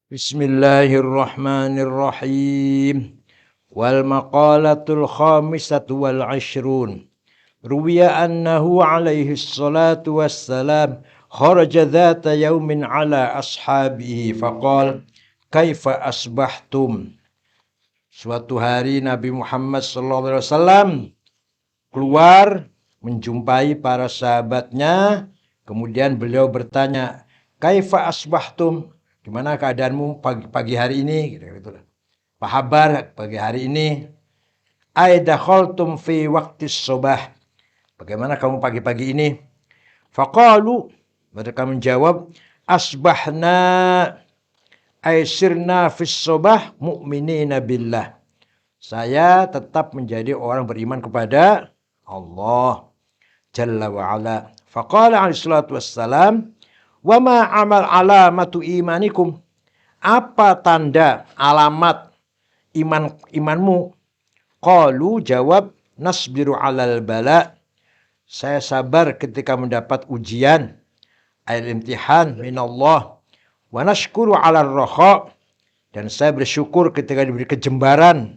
Bismillahirrahmanirrahim. Wal maqalatul khamisatu wal ashrun. Ruwiya annahu alaihi salatu wassalam kharaja dhata yaumin ala ashabihi faqal kaifa asbahtum. Suatu hari Nabi Muhammad sallallahu alaihi wasallam keluar menjumpai para sahabatnya, kemudian beliau bertanya, kaifa asbahtum? Gimana keadaanmu pagi hari ini? Gitu. Apa kabar pagi hari ini? Aidakhaltum fi waqtis subah. Bagaimana kamu pagi-pagi ini? Faqalu, mereka menjawab, asbahna aisirna fis subah mu'minina billah. Saya tetap menjadi orang beriman kepada Allah Jalla wa'ala. Faqala alaihi salatu wassalam, wa ma amal alamatu imanikum. Apa tanda alamat imanmu? Qalu, jawab, nasbiru alal bala. Saya sabar ketika mendapat ujian, al-imtihan minallah. Wa nashkuru alal rakha. Dan saya bersyukur ketika diberi kejembaran.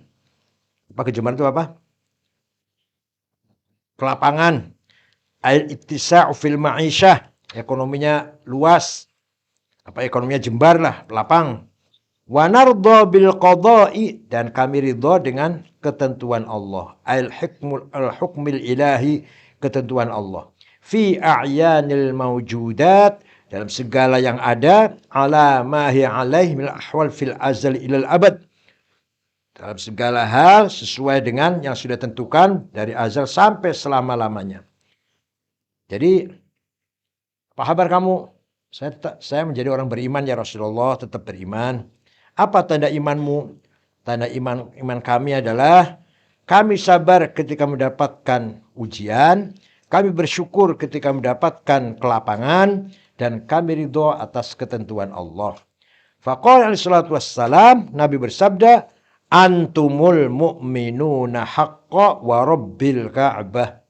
Apa kejembaran itu apa? Kelapangan. Al-ittisa'u fil ma'isyah. Ekonominya luas. Apa ekonominya jembar lah, lapang. Wa nardha bil qada'i, dan kami ridha dengan ketentuan Allah. Al-hukmil ilahi, ketentuan Allah. Fi a'yanil mawjudat, dalam segala yang ada, ala ma hiya alaihi min ahwal fil azal ilal abad. Dalam segala hal sesuai dengan yang sudah tentukan dari azal sampai selama-lamanya. Jadi, apa kabar kamu? Saya menjadi orang beriman ya Rasulullah, tetap beriman. Apa tanda imanmu? Tanda iman kami adalah kami sabar ketika mendapatkan ujian, kami bersyukur ketika mendapatkan kelapangan, dan kami ridho atas ketentuan Allah. Faqala alaihi salatu wassalam, Nabi bersabda, antumul mu'minuna haqqa wa rabbil ka'bah.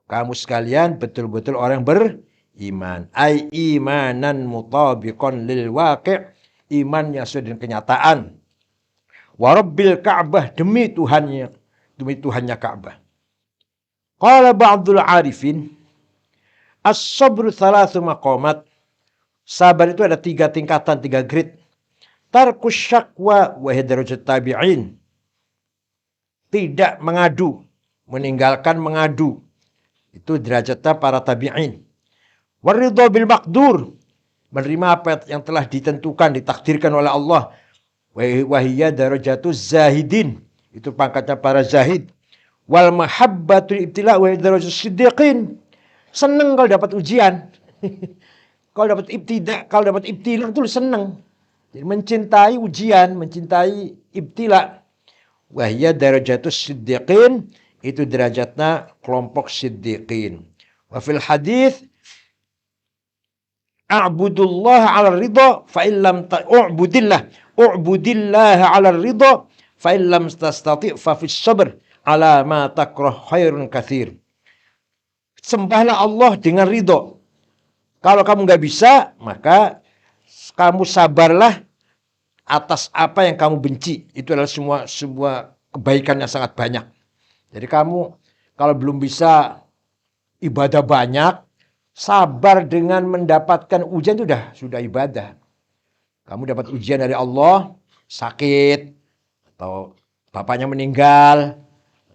Kamu sekalian betul-betul orang beriman. Ai imanan mutabiqan lil waqi'. Iman yang sesuai dengan kenyataan. Wa rabbil ka'bah, demi Tuhannya Ka'bah. Qala ba'dul arifin, as-sabru thalathu maqamat. Sabar itu ada 3 tingkatan, 3 grade. Tarkus syakwa wa hidarajat tabi'in. Tidak mengadu, meninggalkan mengadu. Itu derajatnya para tabi'in. Waridha bil maqdur, menerima apa yang telah ditentukan, ditakdirkan oleh Allah. Wahiyya darajatuz zahidin, itu pangkatnya para zahid. Wal mahabbatul ibtila wa darajatuz siddiqin. Senang kalau dapat ujian. Kalau dapat ibtila itu senang. Jadi mencintai ujian, mencintai ibtila. Wahiyya darajatuz siddiqin, itu derajatnya kelompok siddiqin. Wa fil hadis, a'budullah 'ala ridha fa illam u'budillah 'ala ridha fa illam tastati' fa fis sabr 'ala ma takrah khairun katsir. Sembahlah Allah dengan ridha. Kalau kamu enggak bisa, maka kamu sabarlah atas apa yang kamu benci. Itu adalah semua kebaikan yang sangat banyak. Jadi kamu kalau belum bisa ibadah banyak, sabar dengan mendapatkan ujian itu sudah ibadah. Kamu dapat ujian dari Allah, sakit, atau bapaknya meninggal,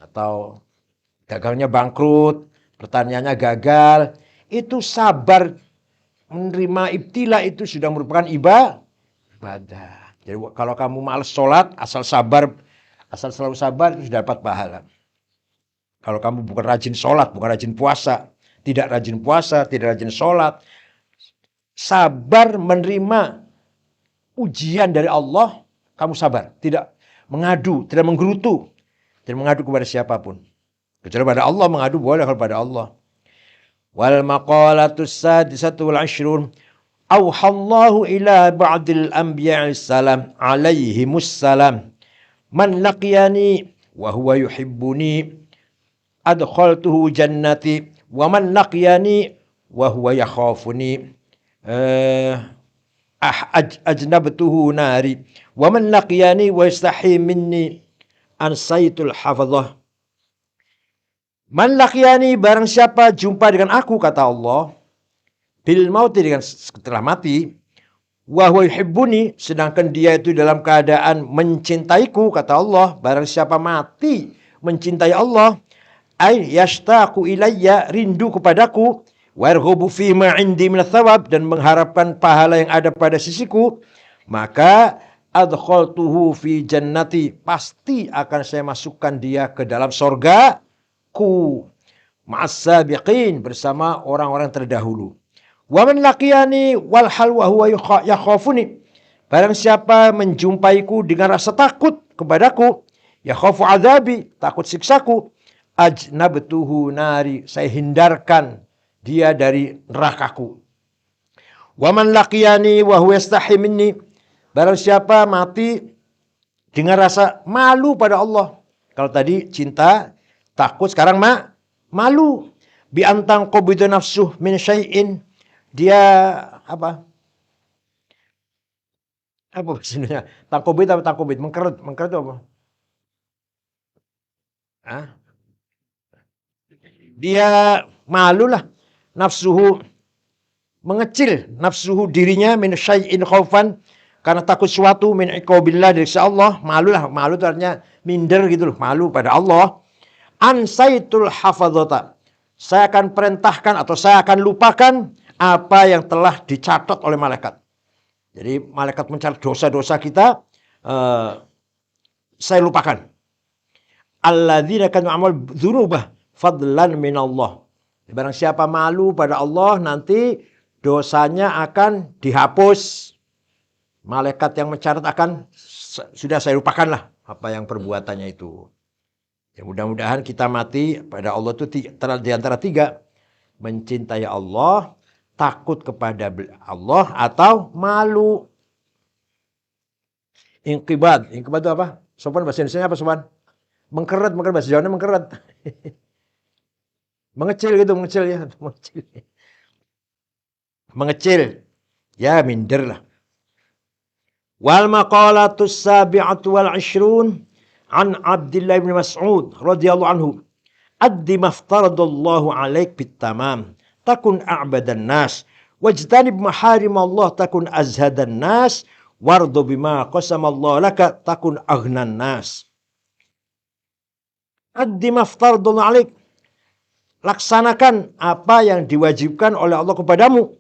atau dagangnya bangkrut, pertaniannya gagal. Itu sabar menerima ibtila, itu sudah merupakan ibadah. Jadi kalau kamu malas sholat, asal selalu sabar, itu sudah dapat pahala. Kalau kamu bukan rajin sholat, bukan rajin puasa, tidak rajin sholat, sabar menerima ujian dari Allah, kamu sabar. Tidak mengadu, tidak menggerutu, tidak mengadu kepada siapapun. Kecuali pada Allah, mengadu boleh kalau pada Allah. Wal maqalatus sadisatu wal ashrun. Auhallahu ila ba'dil anbiya'is salam alaihimus salam. Man laqiyani wa huwa yuhibbuni adkhaltuhu jannati wa man laqiyani wa huwa yakhafuni ajnabtuhu nari wa man laqiyani wa yastahi minni ansaitul hafadhah. Man laqiyani, barang siapa jumpa dengan aku, kata Allah, bil mauti, dengan setelah mati, wa huwa yuhibbuni, sedangkan dia itu dalam keadaan mencintaiku, kata Allah, barang siapa mati mencintai Allah, ay yashtaqu ilayya, rindu kepadaku, wa yarghabu fi ma indi min thawab, dan mengharapkan pahala yang ada pada sisiku, maka adkhaltuhu fi jannati, pasti akan saya masukkan dia ke dalam surgaku, ma'as sabiqin, bersama orang-orang terdahulu. Wa man laqiyani wal hal wa huwa yakhafuni, barang siapa menjumpaiku dengan rasa takut kepadaku, yakhafu azabi, takut siksaku, ajnabtuhu nari, saya hindarkan dia dari nerakaku. Wa man laqiyani wa huwa yastahi minni, barang siapa mati dengan rasa malu pada Allah. Kalau tadi cinta, takut, sekarang malu. Bi antang qabidu nafsuh min syai'in, dia apa bahasanya? Tangkobit apa tangkobit? Mengkeret itu apa? Hah? Dia malu lah, nafsuhu, mengecil nafsuhu, dirinya, min syai'in khaufan, karena takut suatu, min iqabillah, dari Allah. Malu lah, malu itu artinya minder gitu loh, malu pada Allah. Ansaitul hafadzata, saya akan perintahkan atau saya akan lupakan apa yang telah dicatat oleh malaikat. Jadi malaikat mencatat dosa-dosa kita, saya lupakan. Alladzina kanu amal dzunubah fadlan minallah. Barang siapa malu pada Allah, nanti dosanya akan dihapus. Malaikat yang mencatat akan, sudah saya lupakan lah apa yang perbuatannya itu. Ya, mudah-mudahan kita mati pada Allah itu di antara tiga: mencintai Allah, takut kepada Allah, atau malu. Inqibad itu apa? Sopan bahasa Indonesia apa, Sopan? Mengkeret bahasa Jawanya mengkeret. Mengecil gitu, mengecil ya, mengecil. Ya, minder lah. Wal maqalatus sabi'atu wal 'ishrun an Abdullah bin Mas'ud radhiyallahu anhu, addi maftaradallahu 'alaik bitamam takun a'badan nas wajtanib maharim Allah takun azhadan nas wardu bima qasamallahu laka takun aghnan nas. Addi maftaradallahu 'alaik, laksanakan apa yang diwajibkan oleh Allah kepadamu,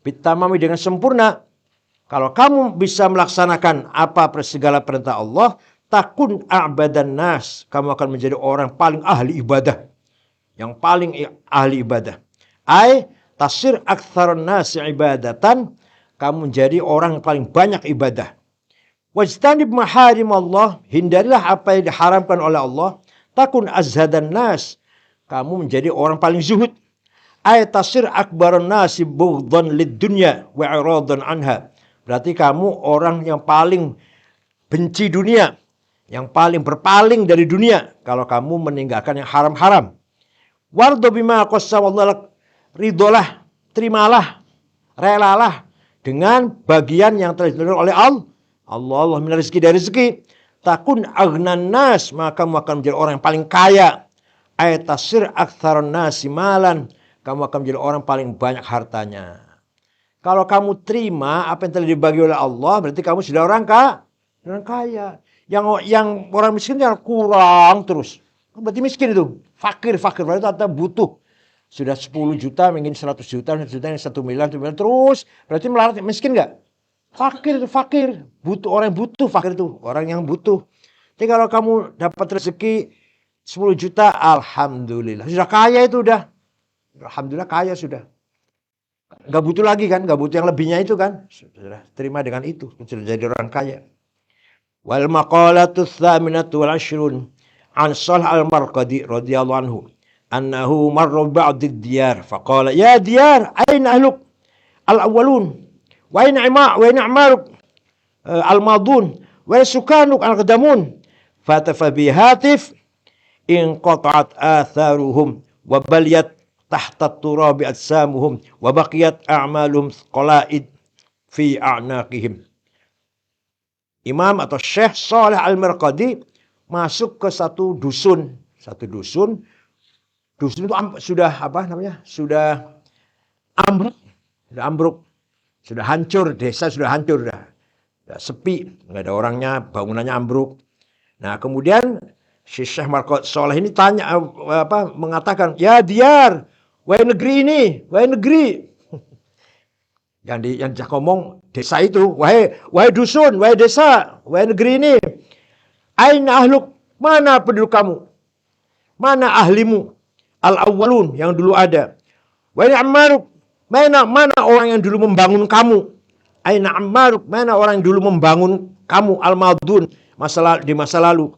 bitamami, dengan sempurna. Kalau kamu bisa melaksanakan apa segala perintah Allah, takun a'badan nas, kamu akan menjadi orang paling ahli ibadah, yang paling ahli ibadah. Ai tasir aktsarun nasi ibadatan, kamu menjadi orang yang paling banyak ibadah. Wajtanib maharim Allah, hindarilah apa yang diharamkan oleh Allah. Takun azhadan nas, kamu menjadi orang paling zuhud. Ai tasir akbarun nasi bughdhan lid dunya wa iradan anha, berarti kamu orang yang paling benci dunia, yang paling berpaling dari dunia kalau kamu meninggalkan yang haram-haram. Wardo bima qasamallahu, ridolah, terimalah, relalah dengan bagian yang telah ditentukan oleh Allah. Allah min rezeki, dari rezeki. Takun aghnan nas, maka kamu akan menjadi orang yang paling kaya. Ayatasir aktsarun nasi malan, kamu akan menjadi orang paling banyak hartanya. Kalau kamu terima apa yang telah dibagi oleh Allah, berarti kamu sudah orang kaya. Yang orang miskin yang kurang terus, berarti miskin itu. Fakir, berarti ada butuh. Sudah 10 juta, ingin 100 juta, 100 juta, 1 miliar, terus. Berarti melarat, miskin nggak? Fakir itu fakir. Butuh, orang yang butuh, fakir itu orang yang butuh. Jadi kalau kamu dapat rezeki 10 juta, alhamdulillah. Sudah kaya itu udah. Alhamdulillah kaya sudah. Gak butuh lagi kan, gak butuh yang lebihnya itu kan. Sudah terima dengan itu, sudah jadi orang kaya. Wal maqalatu tsaminatu wal 'ishrun an Shalih al-Marqadi radhiyallahu anhu annahu marra ba'd ad-diyar faqala ya diyar aina ahluk al-awwalun wa aina a'maruk al-madun wa sukanuk al-qadamun fatafa bi hatif in qata'at atharuhum wa baliyat tahta turabi ajsamuhum wa baqiyat a'maluhum qalaid fi a'naqihim. Imam atau Syekh Shalih Al-Mirqadi masuk ke satu dusun. Dusun itu sudah apa namanya? Sudah ambruk, sudah hancur, desa sudah hancur, sudah sepi, nggak ada orangnya, bangunannya ambruk. Nah, kemudian si Syekh Shalih ini tanya mengatakan, "Ya Diyar, wahai negeri ini, wahai negeri." Yang ngomong desa itu, wahai dusun, wahai desa, wahai negeri ini. Aina ahluk, mana penduduk kamu? Mana ahlimu? Al-awwalun, yang dulu ada. Wahai ammaruk, mana orang yang dulu membangun kamu? Aina ammaruk, mana orang yang dulu membangun kamu? Al-madun, di masa lalu.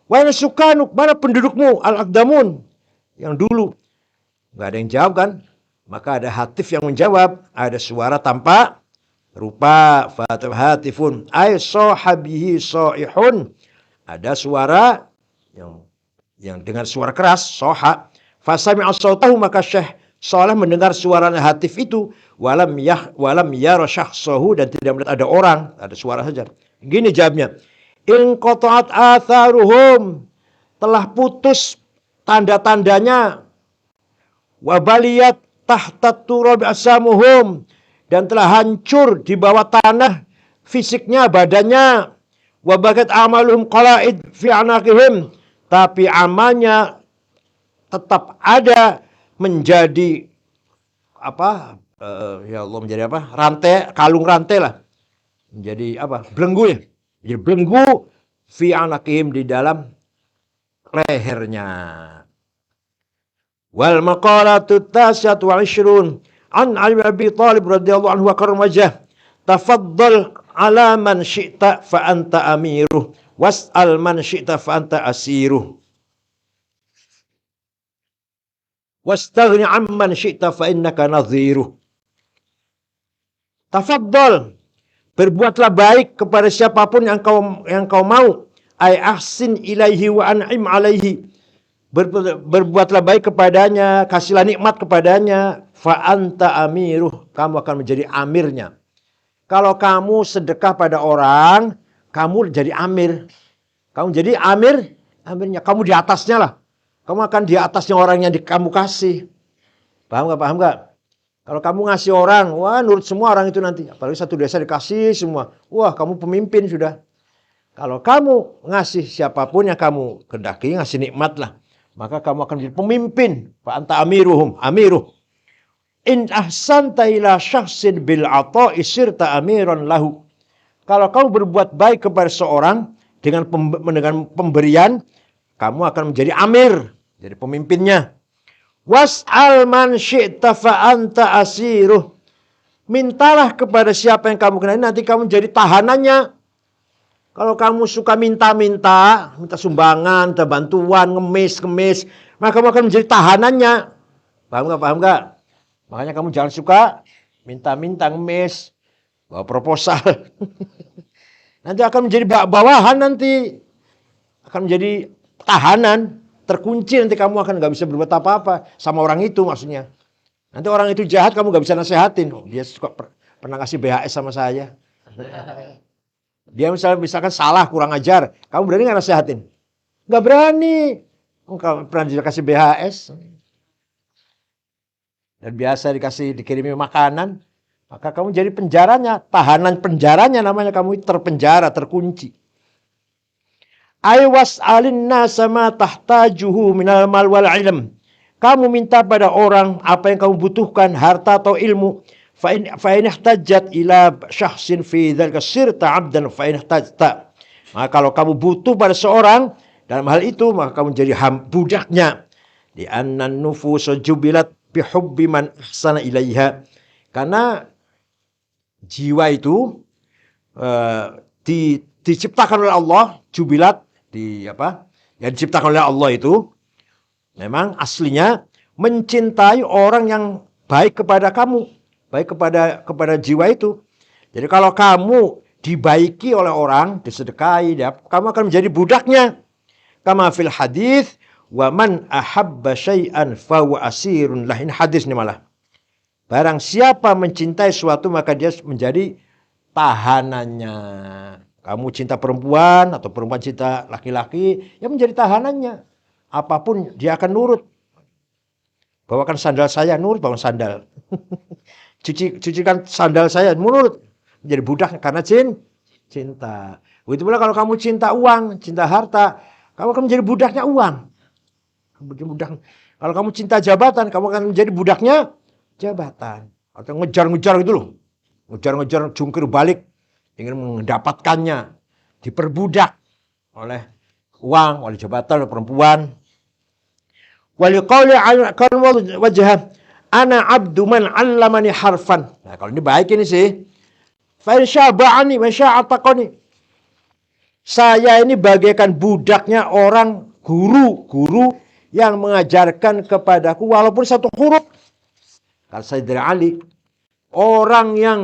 Wahai sukanuk, mana pendudukmu? Al-aqdamun, yang dulu. Gak ada yang jawab kan? Maka ada hatif yang menjawab, ada suara tanpa rupa, fatih hatifun, ay sahabihi saihun. Ada suara yang dengan suara keras, soha. Fasami'a sautahu, maka Syekh Shalih mendengar suara hatif itu, walam yara syakhsahu, dan tidak melihat ada orang, ada suara saja. Gini jawabnya, in qata'at atharuhum, telah putus tanda-tandanya, wabaliyat tahta turab asamuhum, dan telah hancur di bawah tanah fisiknya, badannya. Wabagat amaluhum qala'id fi anaqihim, tapi amalnya tetap ada, menjadi ya Allah, menjadi apa? Rantai, kalung rantai lah. Menjadi apa? Belenggu ya. Jadi belenggu fi anaqihim, di dalam lehernya. Wal maqalatu tasyatu wal ishrun an Ali bin Abi Thalib radhiyallahu anhu wa karam wajah, tafaddal ala man syi'ta fa anta amiruh was'al man syi'ta fa anta asiruh wastaghni amman syi'ta fa innaka nadhiruh. Tafaddal, berbuatlah baik kepada siapapun yang kau mau, ay ahsin ilaihi wa an'im alaihi, berbuatlah baik kepadanya, kasihlah nikmat kepadanya, fa anta amiruh, kamu akan menjadi amirnya. Kalau kamu sedekah pada orang, kamu jadi amir. Kamu jadi amirnya, kamu di atasnya lah. Kamu akan di atasnya orang yang kamu kasih. Paham gak? Kalau kamu ngasih orang, wah nurut semua orang itu nanti. Apalagi satu desa dikasih semua. Wah, kamu pemimpin sudah. Kalau kamu ngasih siapapun yang kamu kendaki, ngasih nikmat lah, maka kamu akan menjadi pemimpin. Fa anta amiruh. In ahsanta ila syakhsin bil ata'i sirta amiran lahu. Kalau kamu berbuat baik kepada seorang dengan pemberian, kamu akan menjadi amir, jadi pemimpinnya. Was'al man syi'ta fa anta asiruh. Mintalah kepada siapa yang kamu kenal, nanti kamu jadi tahanannya. Kalau kamu suka minta sumbangan, minta bantuan, ngemis, maka kamu akan menjadi tahanannya. Paham gak? Makanya kamu jangan suka minta ngemis, bawa proposal. Nanti akan menjadi bawahan, nanti akan menjadi tahanan, terkunci, nanti kamu akan nggak bisa berbuat apa-apa sama orang itu, maksudnya. Nanti orang itu jahat, kamu nggak bisa nasehatin. Oh, dia suka pernah kasih BHS sama saya. Dia misalkan salah, kurang ajar, kamu berani nggak nasehatin? Nggak berani. Kamu pernah dikasih BHS. Dan biasa dikirimi makanan, maka kamu jadi penjaranya, tahanan penjaranya namanya, kamu terpenjara, terkunci. Aywas alinna sama tahtajuhu minal mal wal ilm. Kamu minta pada orang apa yang kamu butuhkan, harta atau ilmu. Fa in ihtajat ila syakhsin fi dzalika sirta 'abdan fa in ihtajta. Maka kalau kamu butuh pada seorang dalam hal itu, maka kamu jadi budaknya. Di annan nufus jubilat bihubbi man ahsana ilaiha. Karena jiwa itu diciptakan oleh Allah, jubilat, yang diciptakan oleh Allah itu memang aslinya mencintai orang yang baik kepada kamu, baik kepada jiwa itu. Jadi kalau kamu dibaiki oleh orang, disedekahi, kamu akan menjadi budaknya. Kama fil hadis, wa man ahabba syai'an fa huwa asirun lah. Ini hadis nih malah. Barang siapa mencintai suatu, maka dia menjadi tahanannya. Kamu cinta perempuan atau perempuan cinta laki-laki, ya menjadi tahanannya. Apapun dia akan nurut. Bawakan sandal saya, nurut bawa sandal. Cucikan sandal saya, nurut. Menjadi budak karena cinta. Begitu pula kalau kamu cinta uang, cinta harta, kamu akan menjadi budaknya uang. Kalau kamu cinta jabatan, kamu akan menjadi budaknya jabatan. Atau ngejar-ngejar gitu loh. Ngejar-ngejar jungkir balik. Ingin mendapatkannya. Diperbudak oleh uang, oleh jabatan, oleh perempuan. Waliqauli kan wajah ana abdu man 'allamani harfan. Nah, kalau ini baik ini sih. Fa insya'ba'ani wa sya'ataqani. Saya ini bagaikan budaknya orang guru yang mengajarkan kepadaku walaupun satu huruf. Kalau Sayyidina Ali, orang yang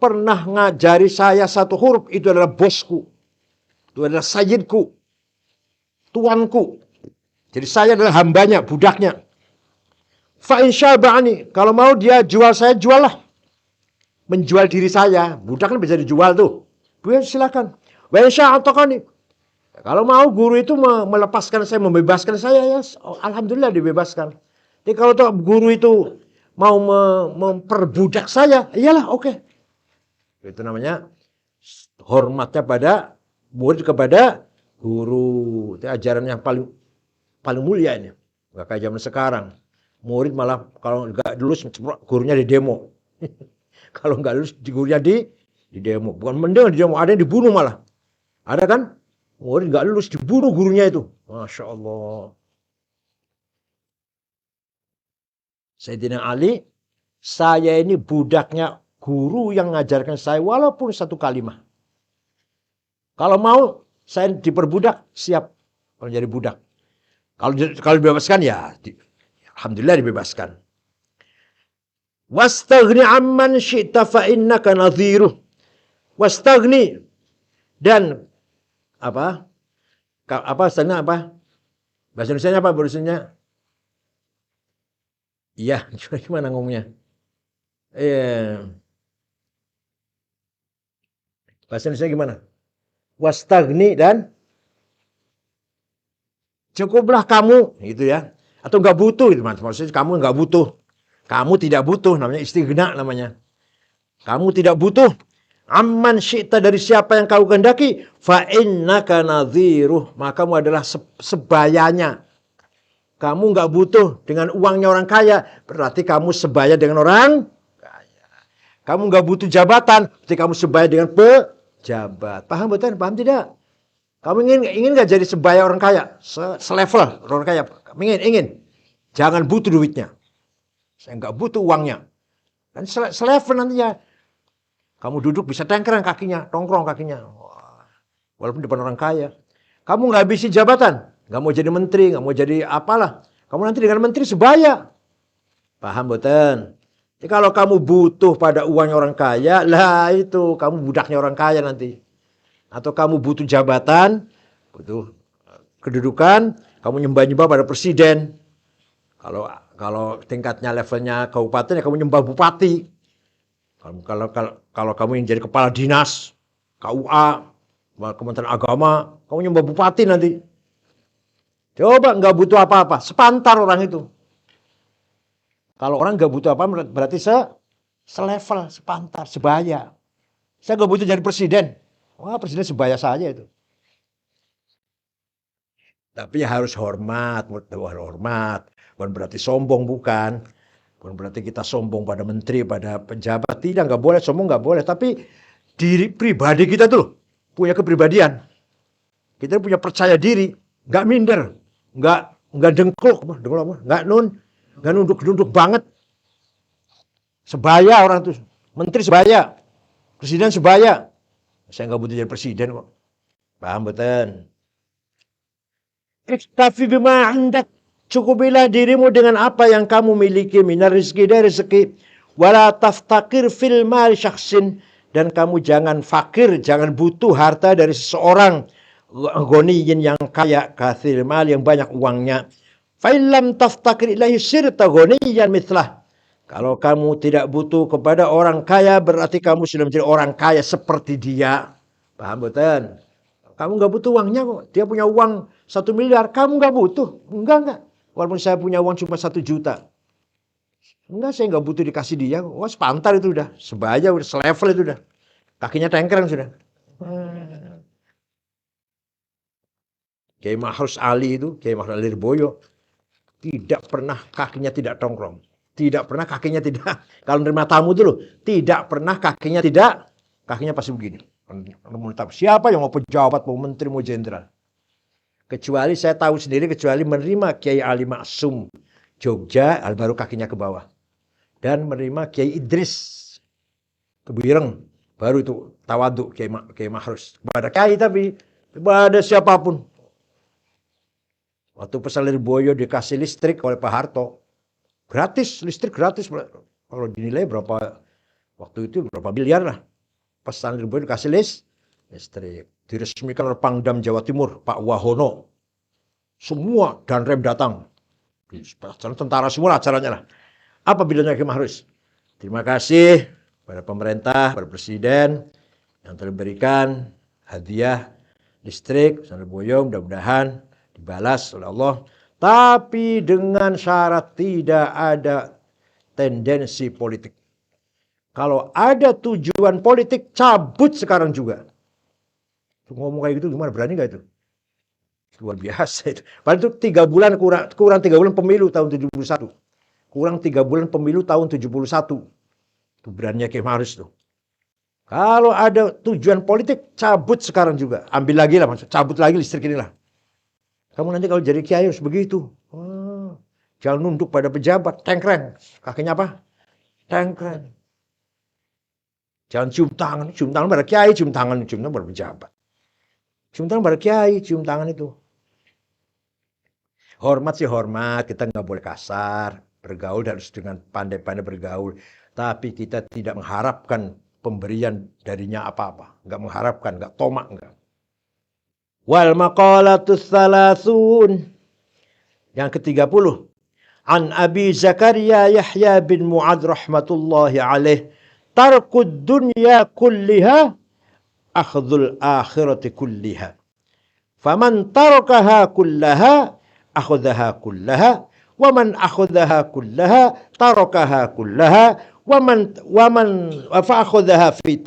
pernah ngajari saya satu huruf itu adalah bosku. Itu adalah sayyidku. Tuanku. Jadi saya adalah hambanya, budaknya. Fa insya'ba'ani, kalau mau dia jual saya, jual lah. Menjual diri saya, budak kan bisa dijual tuh. Silakan. Wa insya'ataqani. Kalau mau guru itu melepaskan saya, membebaskan saya, ya alhamdulillah dibebaskan. Jadi kalau guru itu mau memperbudak saya, iyalah oke. Itu namanya hormatnya pada murid kepada guru. Itu ajaran yang paling mulia ini. Gak kayak zaman sekarang. Murid malah kalau nggak lulus gurunya di demo. Kalau nggak lulus gurunya di demo. Bukan mending di demo, ada yang dibunuh malah. Ada kan? Murid nggak lulus dibunuh gurunya itu. Masya Allah. Sayyidina Ali, saya ini budaknya guru yang mengajarkan saya walaupun satu kalimat. Kalau mau saya diperbudak, siap menjadi budak. Kalau dibebaskan ya alhamdulillah dibebaskan. Wastaghni amman syi'ta fa innaka nadhiruh. Wastaghni dan apa sana apa? Bahasa Indonesianya apa bahasanya? Iya, gimana ngomongnya? Bahasa Indonesia gimana? Wastaghni dan cukuplah kamu, gitu ya. Atau nggak butuh, itu maksudnya kamu nggak butuh. Kamu tidak butuh, namanya istighna namanya. Kamu tidak butuh. Amman syi'ta dari siapa yang kau kehendaki, fa innaka nadhiruh, maka kamu adalah sebayanya. Kamu nggak butuh dengan uangnya orang kaya, berarti kamu sebaya dengan orang kaya. Kamu nggak butuh jabatan, berarti kamu sebaya dengan pejabat. Paham betul? Paham tidak? Kamu ingin nggak jadi sebaya orang kaya, selevel orang kaya? Ingin. Jangan butuh duitnya. Saya nggak butuh uangnya. Dan selevel nantinya. Kamu duduk bisa tengkrang kakinya, tongkrong kakinya. Wah, walaupun depan orang kaya. Kamu nggak habisi jabatan. Nggak mau jadi menteri, nggak mau jadi apalah. Kamu nanti dengan menteri sebaya. Paham betul? Jadi kalau kamu butuh pada uangnya orang kaya, lah itu kamu budaknya orang kaya nanti. Atau kamu butuh jabatan, butuh kedudukan, kamu nyembah-nyembah pada presiden. Kalau tingkatnya levelnya kabupaten, ya kamu nyembah bupati. Kalau kamu yang jadi kepala dinas, KUA, Kementerian Agama, kamu nyembah bupati nanti. Coba nggak butuh apa-apa, sepantar orang itu. Kalau orang nggak butuh apa, berarti selevel, sepantar, sebaya. Saya nggak butuh jadi presiden. Wah, presiden sebaya saja itu. Tapi harus hormat, hormat. Bukan berarti sombong, bukan. Bukan berarti kita sombong pada menteri, pada pejabat. Tidak, nggak boleh, sombong nggak boleh. Tapi diri pribadi kita tuh punya kepribadian. Kita punya percaya diri, nggak minder, nggak dengkluk, nggak nunduk banget. Sebaya orang tuh, menteri sebaya, presiden sebaya. Saya nggak butuh jadi presiden kok. Paham betul? Iktafi bima andak. Cukupilah dirimu dengan apa yang kamu miliki, minar rizki dari rezeki. Wala taftakir fil mal syakhsin, dan kamu jangan fakir, jangan butuh harta dari seseorang ghaniyin yang kaya, kathir mal yang banyak uangnya. Fa illam taftakir ilahi sirta ghaniyan mithlah. Kalau kamu tidak butuh kepada orang kaya, berarti kamu sudah menjadi orang kaya seperti dia. Paham betul? Kamu nggak butuh uangnya kok. Dia punya uang 1 miliar, kamu nggak butuh. Enggak. Walaupun saya punya uang cuma 1 juta. Enggak, saya nggak butuh dikasih dia. Wah, sepantar itu udah. Sebaya, udah selevel itu udah. Kakinya tengkreng sudah. Kiai Mahrus Ali itu, Kiai Mahrus Ali Lirboyo, tidak pernah kakinya tidak tongkrong. Tidak pernah kakinya tidak, kalau menerima tamu dulu, tidak pernah kakinya tidak, kakinya pasti begini. Siapa yang mau pejabat, mau menteri, mau jenderal. Kecuali saya tahu sendiri, kecuali menerima Kiai Ali Maksum Jogja, baru kakinya ke bawah. Dan menerima Kiai Idris Kebireng, baru itu tawaduk Kiai Mahrus. Kepada Kiai tapi, kepada siapapun. Waktu Pesan Lirboyo dikasih listrik oleh Pak Harto. Gratis, listrik gratis. Kalau dinilai berapa, waktu itu berapa miliar lah. Pesan Lirboyo dikasih listrik. Diresmikan oleh Pangdam Jawa Timur, Pak Wahono. Semua dan rem datang. Tentara semua acaranya lah. Apa bilangnya Kiai Mahrus? Terima kasih pada pemerintah, pada presiden yang telah memberikan hadiah listrik Pesan Lirboyo, mudah-mudahan dibalas oleh Allah. Tapi dengan syarat tidak ada tendensi politik. Kalau ada tujuan politik, cabut sekarang juga. Ngomong kayak gitu gimana? Berani gak itu? Luar biasa itu. Padahal itu 3 bulan kurang 3 bulan pemilu tahun 71. Kurang 3 bulan pemilu tahun 71. Itu beraninya Kiai Mahrus tuh. Kalau ada tujuan politik, cabut sekarang juga. Ambil lagi lah, cabut lagi listrik inilah. Kamu nanti kalau jadi kiai harus begitu. Jangan nunduk pada pejabat, tengkreng. Kakinya apa? Tengkreng. Jangan cium tangan pada kiai, cium tangan pada pejabat. Cium tangan pada kiai, cium tangan itu. Hormat sih hormat, kita nggak boleh kasar. Bergaul harus dengan pandai-pandai bergaul. Tapi kita tidak mengharapkan pemberian darinya apa-apa. Nggak mengharapkan, nggak tomak, nggak. Wal maqalatus salasun. Yang ke-30. An Abi Zakaria Yahya bin Mu'ad rahmatullahi alaih. Tarkud dunya kulliha akhdhul akhirati kulliha. Faman tarakaha kullaha akhadhaha kullaha. Waman akhadhaha kullaha tarakaha kullaha. Waman fa'akhadhaha fi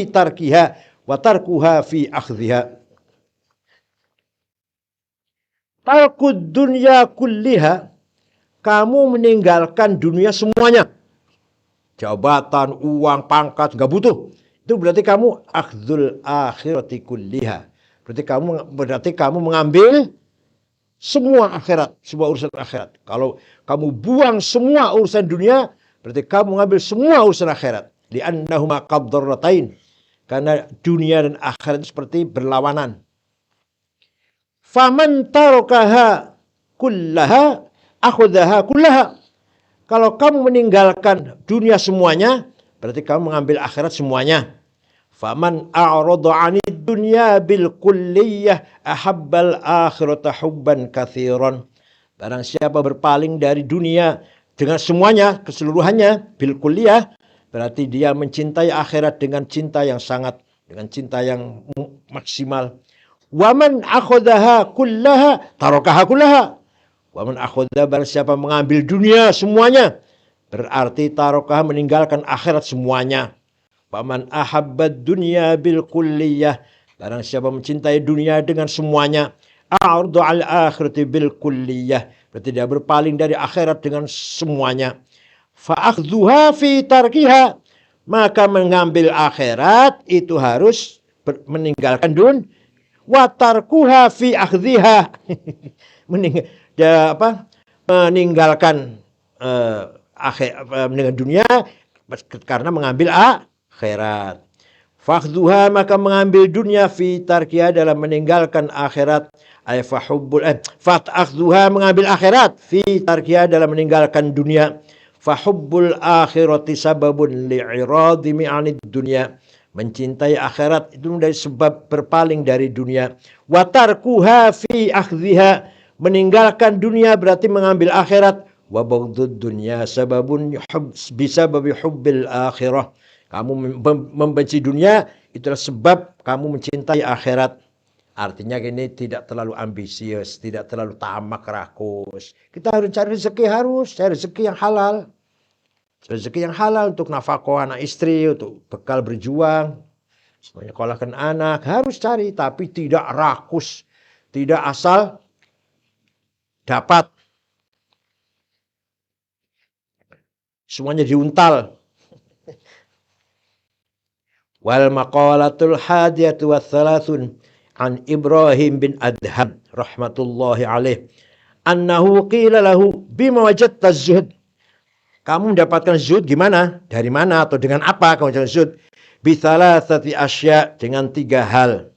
tarkiha wa tarkuha fi akhdhiha. Tarkud dunya kulliha, kamu meninggalkan dunia semuanya. Jabatan, uang, pangkat, gak butuh. Itu berarti kamu akhdul akhirati kulliha. Berarti kamu mengambil semua akhirat, semua urusan akhirat. Kalau kamu buang semua urusan dunia, berarti kamu mengambil semua urusan akhirat. Li'annahuma qaddarratain. Karena dunia dan akhirat itu seperti berlawanan. Faman tarakaha kullaha akhadhaha kullaha. Kalau kamu meninggalkan dunia semuanya, berarti kamu mengambil akhirat semuanya. Faman a'rada 'anid dunya bil kulliyah ahabbal akhirata hubban katsiran. Barang siapa berpaling dari dunia dengan semuanya, keseluruhannya, bil kulliyah, berarti dia mencintai akhirat dengan cinta yang sangat, dengan cinta yang maksimal. Waman akhadhaha kullaha tarakaha kullaha. Waman akhadha, barang siapa mengambil dunia semuanya, berarti tarakaha meninggalkan akhirat semuanya. Waman ahabbad dunya bil kulliyah, barang siapa mencintai dunia dengan semuanya, a'radu al akhirati bil kulliyah, berarti dia berpaling dari akhirat dengan semuanya. Fa akhdhuha fi tarkiha, maka mengambil akhirat itu harus meninggalkan dunia. Watarkuha fi akhdhiha, meninggalkan meninggalkan dunia karena mengambil akhirat. Fakhdhuha, maka mengambil dunia, fi tarkiha, dalam meninggalkan akhirat. Fakhdhuha, mengambil akhirat, fi tarkiha, dalam meninggalkan dunia. Fahubbul akhirati sababun li'iradi mi'anid dunia. Mencintai akhirat itu dari sebab berpaling dari dunia. Watarkuha fi akhdhiha, meninggalkan dunia berarti mengambil akhirat. wa baghdud dunya sababun bisababi hubbil akhirah. Kamu membenci dunia itulah sebab kamu mencintai akhirat. Artinya gini, tidak terlalu ambisius, tidak terlalu tamak rakus. Kita harus cari rezeki yang halal. Rezeki yang halal untuk nafkah anak istri, untuk bekal berjuang, menyekolahkan anak, harus cari, tapi tidak rakus, tidak asal dapat. Semuanya diuntal. Wal maqalatul hadiyatu wathalathun an Ibrahim bin Adham rahmatullahi alaih annahu qila lahu bima wajadta zuhd. Kamu mendapatkan zuhud gimana? Dari mana atau dengan apa kamu mendapatkan zuhud? Bithalathati asya, dengan 3 hal.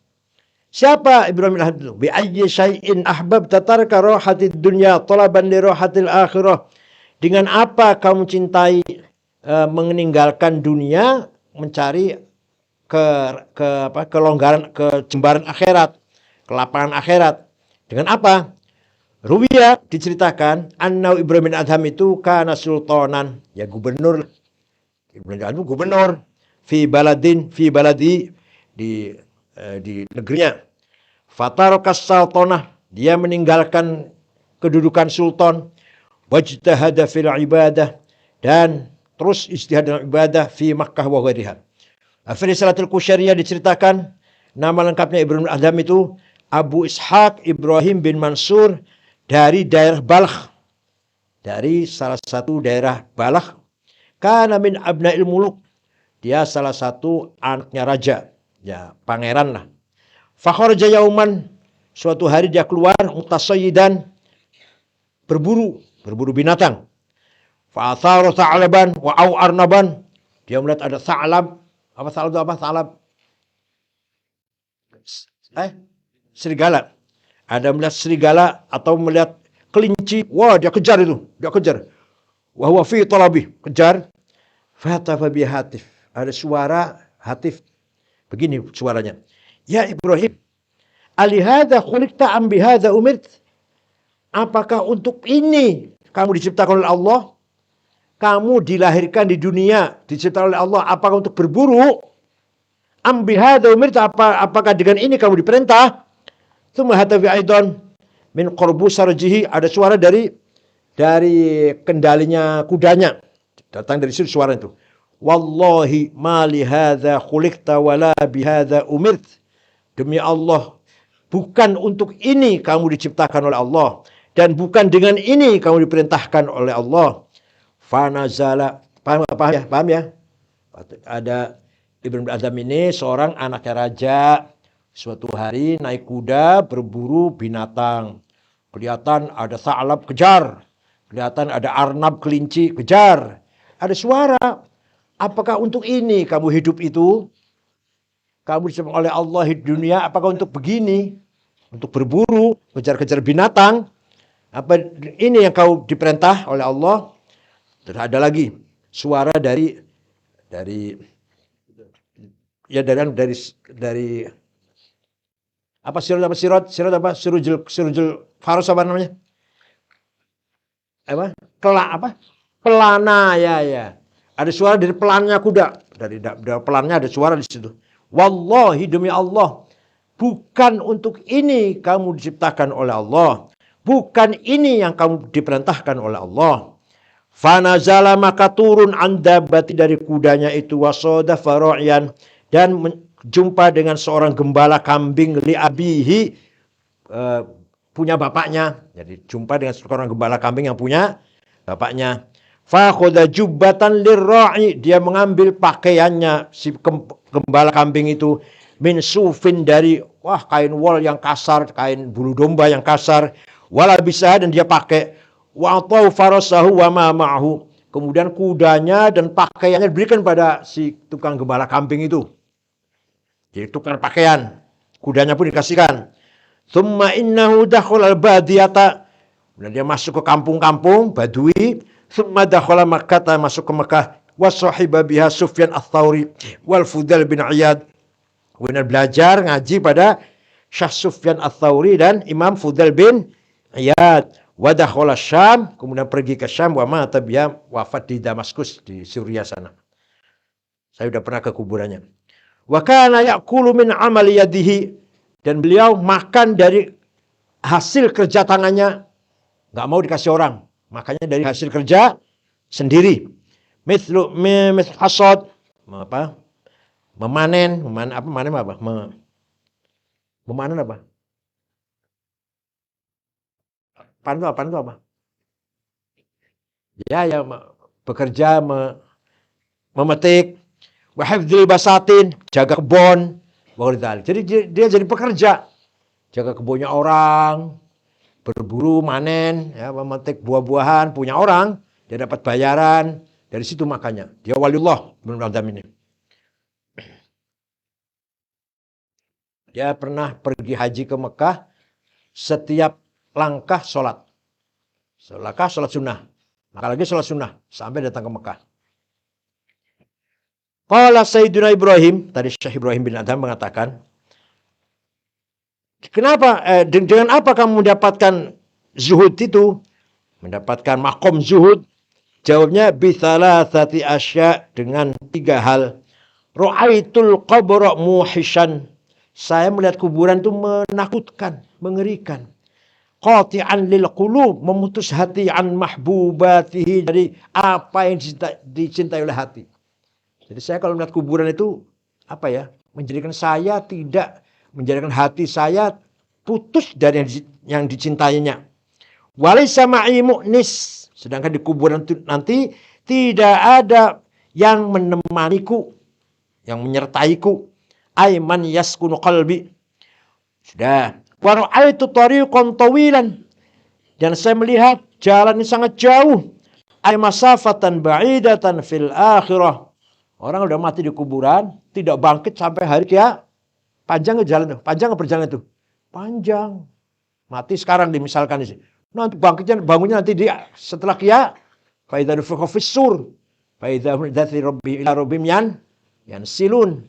Siapa Ibrahim bin Adham? Bi ayyi syai'in ahbabta tarka rahatid dunya talaban li rahatil akhirah. Dengan apa kamu cintai meninggalkan dunia mencari kelonggaran, kejembaran akhirat, kelapangan akhirat. Dengan apa? Ruwiya, diceritakan annau Ibrahim bin Adham itu kana sultanan, ya gubernur. Ibrahim bin Adham gubernur fi baladi di negerinya. Fatarakas sultanah, dia meninggalkan kedudukan sultan. Wajtahada fil ibadah, dan terus istihad dalam ibadah fi Makkah wa ghairiha. Fi Risalatul Qusyariyah diceritakan nama lengkapnya Ibrahim bin Adham itu Abu Ishaq Ibrahim bin Mansur dari daerah Balkh, dari salah satu daerah Balkh. Kana min abna'il muluk, dia salah satu anaknya raja, ya pangeran lah. Fakharaja yauman, suatu hari dia keluar mutasayyidan, berburu binatang. Fa'atharu tha'laban wa au arnaban, dia melihat ada tha'lab. Apa tha'lab itu apa? Tha'lab serigala. Ada melihat serigala atau melihat kelinci. Wah, dia kejar itu. Dia kejar. Wa huwa fi talabi, kejar. Fatafa bi hatif. Ada suara hatif. Begini suaranya. Ya Ibrahim, alihadza khuliqta am bihadza umirt? Apakah untuk ini kamu diciptakan oleh Allah? Kamu dilahirkan di dunia, diciptakan oleh Allah, apakah untuk berburu? Am bihadza umirt? Apakah dengan ini kamu diperintah? Tsumma hatafi aidan min qurbu sarjihi, ada suara dari kendalinya kudanya. Datang dari situ suara itu. Wallahi ma li hadza khuliqta wala bihadza umirt. Demi Allah, bukan untuk ini kamu diciptakan oleh Allah, dan bukan dengan ini kamu diperintahkan oleh Allah. Fanazala, paham ya? Ada Ibrahim bin Adham ini seorang anaknya raja. Suatu hari naik kuda berburu binatang. Kelihatan ada tha'lab, kejar. Kelihatan ada arnab, kelinci, kejar. Ada suara. Apakah untuk ini kamu hidup itu? Kamu disebut oleh Allah di dunia, apakah untuk begini? Untuk berburu, kejar-kejar binatang? Apa ini yang kau diperintah oleh Allah? Terus ada lagi suara dari apa sirujul faros apa namanya? Apa? Pelana, ya. Ada suara dari pelannya kuda. Dari pelannya ada suara di situ. Wallahi, demi Allah, bukan untuk ini kamu diciptakan oleh Allah. Bukan ini yang kamu diperintahkan oleh Allah. Fanazala, maka turun andabati dari kudanya itu, wasoda faro'yan, dan jumpa dengan seorang gembala kambing li abihi, punya bapaknya. Jadi jumpa dengan seorang gembala kambing yang punya bapaknya. Fakhoda jubbatan lirra'i, dia mengambil pakaiannya si gembala kambing itu, min sufin, dari kain wol yang kasar, kain bulu domba yang kasar, wala bisa, dan dia pakai. Wa atau farasahu wa ma ma'ahu, kemudian kudanya dan pakaiannya diberikan pada si tukang gembala kambing itu. Jadi tukar pakaian, kudanya pun dikasihkan. Tsumma innahu dakhala al-badiyata, kemudian dia masuk ke kampung-kampung Badui. Tsumma dakhala Makkah, masuk ke Mekah. Wa sahiba biha Sufyan ats-Tsauri wal Fudail bin Iyad, kemudian belajar ngaji pada Syekh Sufyan ats-Tsauri dan Imam Fudail bin Iyad. Wa dakhala Syam, kemudian pergi ke Syam, wa mata biya, wafat di Damaskus di Suriah sana. Saya sudah pernah ke kuburannya. Wa kana ya'kulu min amali yadihi, dan beliau makan dari hasil kerja tangannya, nggak mau dikasih orang, makanya dari hasil kerja sendiri. Mithlu hasad, apa? Memanen apa? Memanen apa? Panen itu apa? Ya, bekerja, memetik, wa hifdzil basatin, jaga kebun, jadi dia jadi pekerja, jaga kebunnya orang, berburu, manen, ya, memetik buah-buahan punya orang, dia dapat bayaran dari situ, makanya dia waliullah Ibnu Adam ini. Dia pernah pergi haji ke Mekah, setiap langkah sholat sunnah, maka lagi sholat sunnah sampai datang ke Mekah. Qala Sayyidina Ibrahim, tadi Syekh Ibrahim bin Adham mengatakan, kenapa, dengan apa kamu mendapatkan zuhud itu, mendapatkan makom zuhud? Jawabnya, bithalathati asya, dengan 3 hal. Ra'aitul qabra muhishan, saya melihat kuburan itu menakutkan, mengerikan. Qati'an lil qulub, memutus hati, an mahbubatihi, dari apa yang dicintai oleh hati. Jadi saya kalau melihat kuburan itu, menjadikan saya tidak, menjadikan hati saya putus dari yang dicintainya. Walaysa ma'i mu'nis, sedangkan di kuburan itu nanti tidak ada yang menemaniku, yang menyertaiku. Aiman yaskunu qalbi. Sudah. Wa ra'aitu tariqan tawilan, dan saya melihat jalan yang sangat jauh. Ay masafatan ba'idatan fil akhirah. Orang udah mati di kuburan, tidak bangkit sampai hari kiamat. Panjang ke jalan itu? Panjang ke perjalanan itu? Panjang. Mati sekarang dimisalkan di sini. Nanti bangunnya nanti dia setelah kiamat. Fa idza nufikha fis-sur, fa idza hum ila rabbihim yansilun.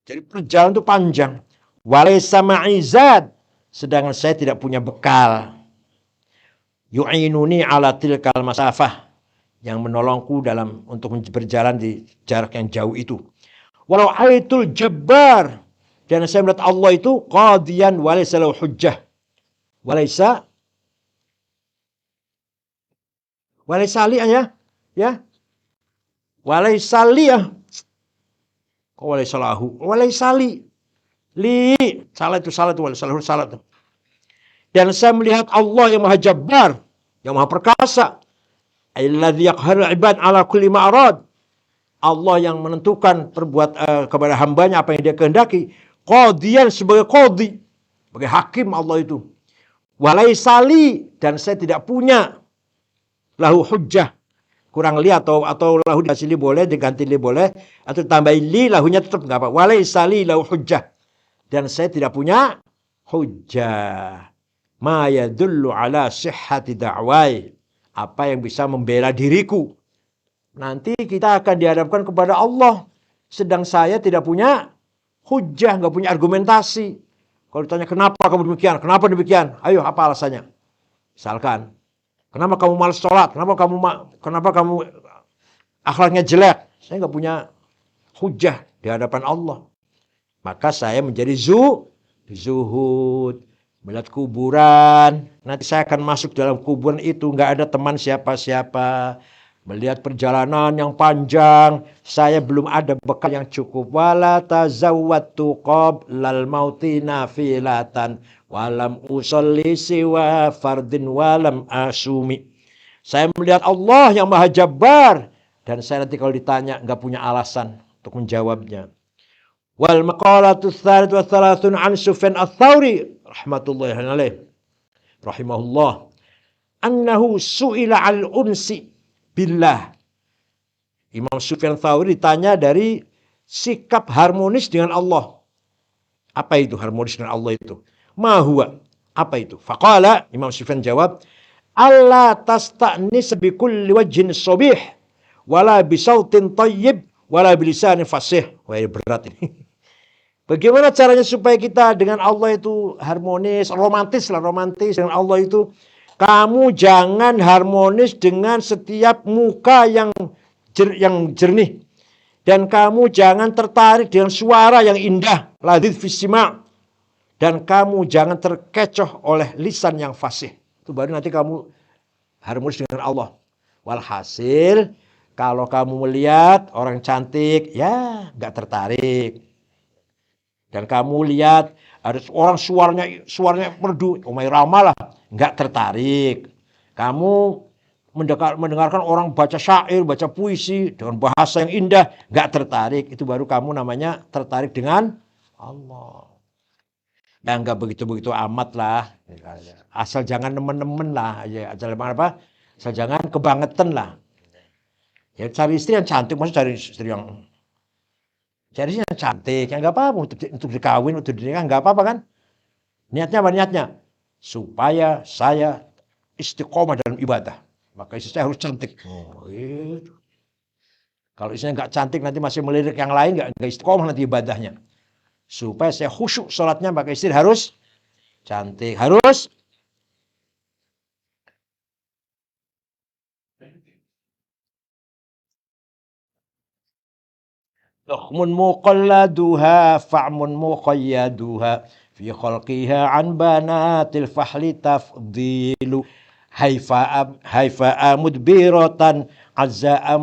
Jadi perjalanan itu panjang. Walaysa ma'izad, sedangkan saya tidak punya bekal. Yu'inuni ala tilkal masafah, yang menolongku untuk berjalan di jarak yang jauh itu. Walau aitul jabbar, dan saya melihat Allah itu qadiyan walaysa lahu hujjah. Walaysa li ya. Walaysa li ya. Kok walaysa lahu? Walaysa li. Salah itu salah itu. Dan saya melihat Allah yang maha jabbar, yang maha perkasa. Alladzi yaqharu ibad ala kulli ma arad. Allah yang menentukan kepada hambanya apa yang dia kehendaki. Qadiyan, sebagai qadi, sebagai hakim Allah itu. Walaisali, dan saya tidak punya lahu hujjah. Kurang li atau lahu dikasih li boleh, diganti li boleh, atau tambahin li, lahunya tetap enggak apa. Walaisali lahu hujjah. Dan saya tidak punya hujjah. Ma yadullu ala sihhati da'wai, apa yang bisa membela diriku. Nanti kita akan dihadapkan kepada Allah, sedang saya tidak punya hujjah, nggak punya argumentasi. Kalau ditanya kenapa kamu demikian, kenapa demikian, ayo apa alasannya? Misalkan, kenapa kamu malas sholat, kenapa kamu akhlaknya jelek, saya nggak punya hujjah di hadapan Allah. Maka saya menjadi zuhud. Melihat kuburan, nanti saya akan masuk dalam kuburan itu, nggak ada teman siapa-siapa. Melihat perjalanan yang panjang, saya belum ada bekal yang cukup. Wala tazawwatu qablal mauti nafilatan walam usolli siwa fardin walam asumi. Saya melihat Allah yang maha jabbar, dan saya nanti kalau ditanya nggak punya alasan untuk menjawabnya. Wal maqalatu tsalits wa tsalatsun an Sufyan ats-Tsauri rahmatullahi alaih rahimahullah, annahu su'ila al-unsi billah. Imam Sufyan Tsauri ditanya dari sikap harmonis dengan Allah. Apa itu harmonis dengan Allah itu? Ma huwa? Apa itu? Faqala, Imam Sufyan jawab, alla tasta'nis bi kulli wajhin shabih wala bi sautin thayyib wala bi lisanin fasih. Wah, berat ini. Bagaimana caranya supaya kita dengan Allah itu harmonis, romantis dengan Allah itu? Kamu jangan harmonis dengan setiap muka yang jernih. Dan kamu jangan tertarik dengan suara yang indah, ladidh fisima. Dan kamu jangan terkecoh oleh lisan yang fasih. Itu baru nanti kamu harmonis dengan Allah. Walhasil, kalau kamu melihat orang cantik, ya nggak tertarik. Dan kamu lihat ada orang suaranya merdu, Omai Rama lah, nggak tertarik. Kamu mendengarkan orang baca syair, baca puisi dengan bahasa yang indah, nggak tertarik. Itu baru kamu namanya tertarik dengan Allah. Ya nggak begitu-begitu amat lah. Asal jangan nemen-nemen lah. Asal jangan kebangetan lah. Ya cari istri yang cantik, maksudnya cari istri yang cantik, ya nggak apa-apa untuk dikawin, untuk dinikah nggak apa-apa kan? Niatnya apa niatnya? Supaya saya istiqomah dalam ibadah. Maka istri saya harus cantik. Oh, itu. Kalau istrinya nggak cantik nanti masih melirik yang lain, nggak istiqomah nanti ibadahnya. Supaya saya khusyuk sholatnya, maka istri harus cantik, harus Luhmun muqalladuha fa'mun muqayyaduha fi khalqiha an banatil fahli tafdilu haifa'a mudbiratan azza'a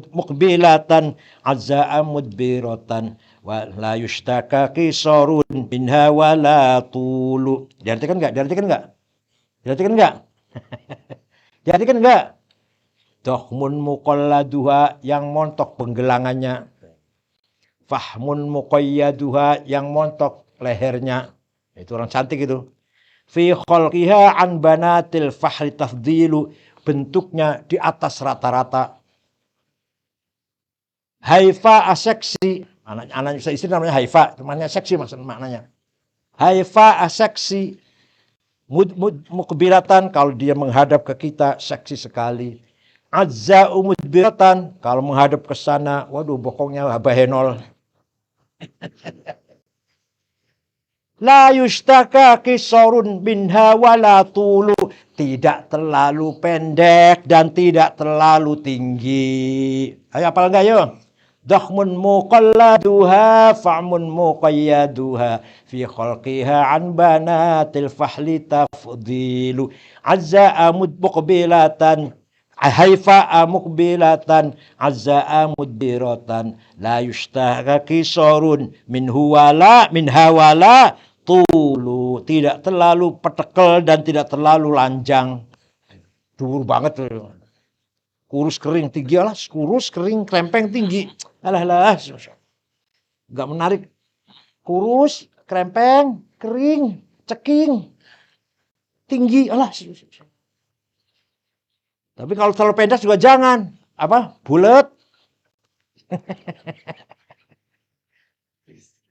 muqbilatan azza'a mudbiratan wa la yushtaka qisarun minha wa la tulu. Diartikan enggak? Diartikan enggak? Diartikan enggak? Diartikan enggak? Dohmun muqalladuha yang montok penggelangannya. Fahmun muqayyaduha yang montok lehernya. Itu orang cantik itu. Fi khalqiha an banatil fahri tafdilu. Bentuknya di atas rata-rata. Haifa aseksi. Anak istri namanya Haifa. Namanya seksi maksudnya maknanya. Haifa aseksi. Mukbiratan kalau dia menghadap ke kita seksi sekali. Azza umudbiratan kalau menghadap ke sana, waduh bokongnya bahenol. La yustaka kisarun binha wala tulu, tidak terlalu pendek dan tidak terlalu tinggi. Ayo apal enggak yo? Dakhmun muqalladuha fa'mun muqayyaduha fi khalqiha an banatil fahli tafdilu azza mudmuqbilatan haifa'a muqbilatan azza'a mudbiratan la yushtaka kisarun minha wala tulu, tidak terlalu petekel dan tidak terlalu lanjang. Dur banget tuh. Kurus kering tinggi lah, kurus kering krempeng tinggi. Alah enggak menarik. Kurus, krempeng, kering, ceking, tinggi. Alah. Tapi kalau terlalu pendek juga jangan. Apa? Bulat.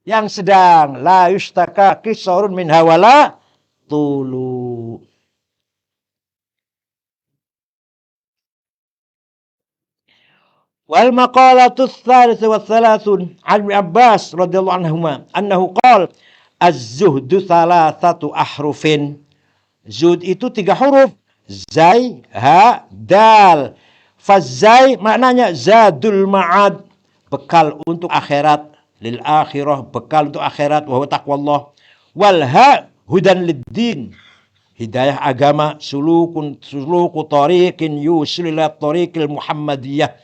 Yang sedang. La yustaka kisarun min hawala tulu. Wal maqalatu tsalits wa tsalatsun an Ibnu Abbas radhiyallahu anhuma annahu qala az-zuhdu thalathatu ahrufin. Zuhd itu 3 huruf. Zai, ha, dal. Fazai maknanya zadul ma'ad, bekal untuk akhirat, lil akhirah, bekal untuk akhirat, wa taqwallah. Wal ha hudan lid-din, hidayah agama, suluku tariqin yusil ila tariqil muhammadiyah,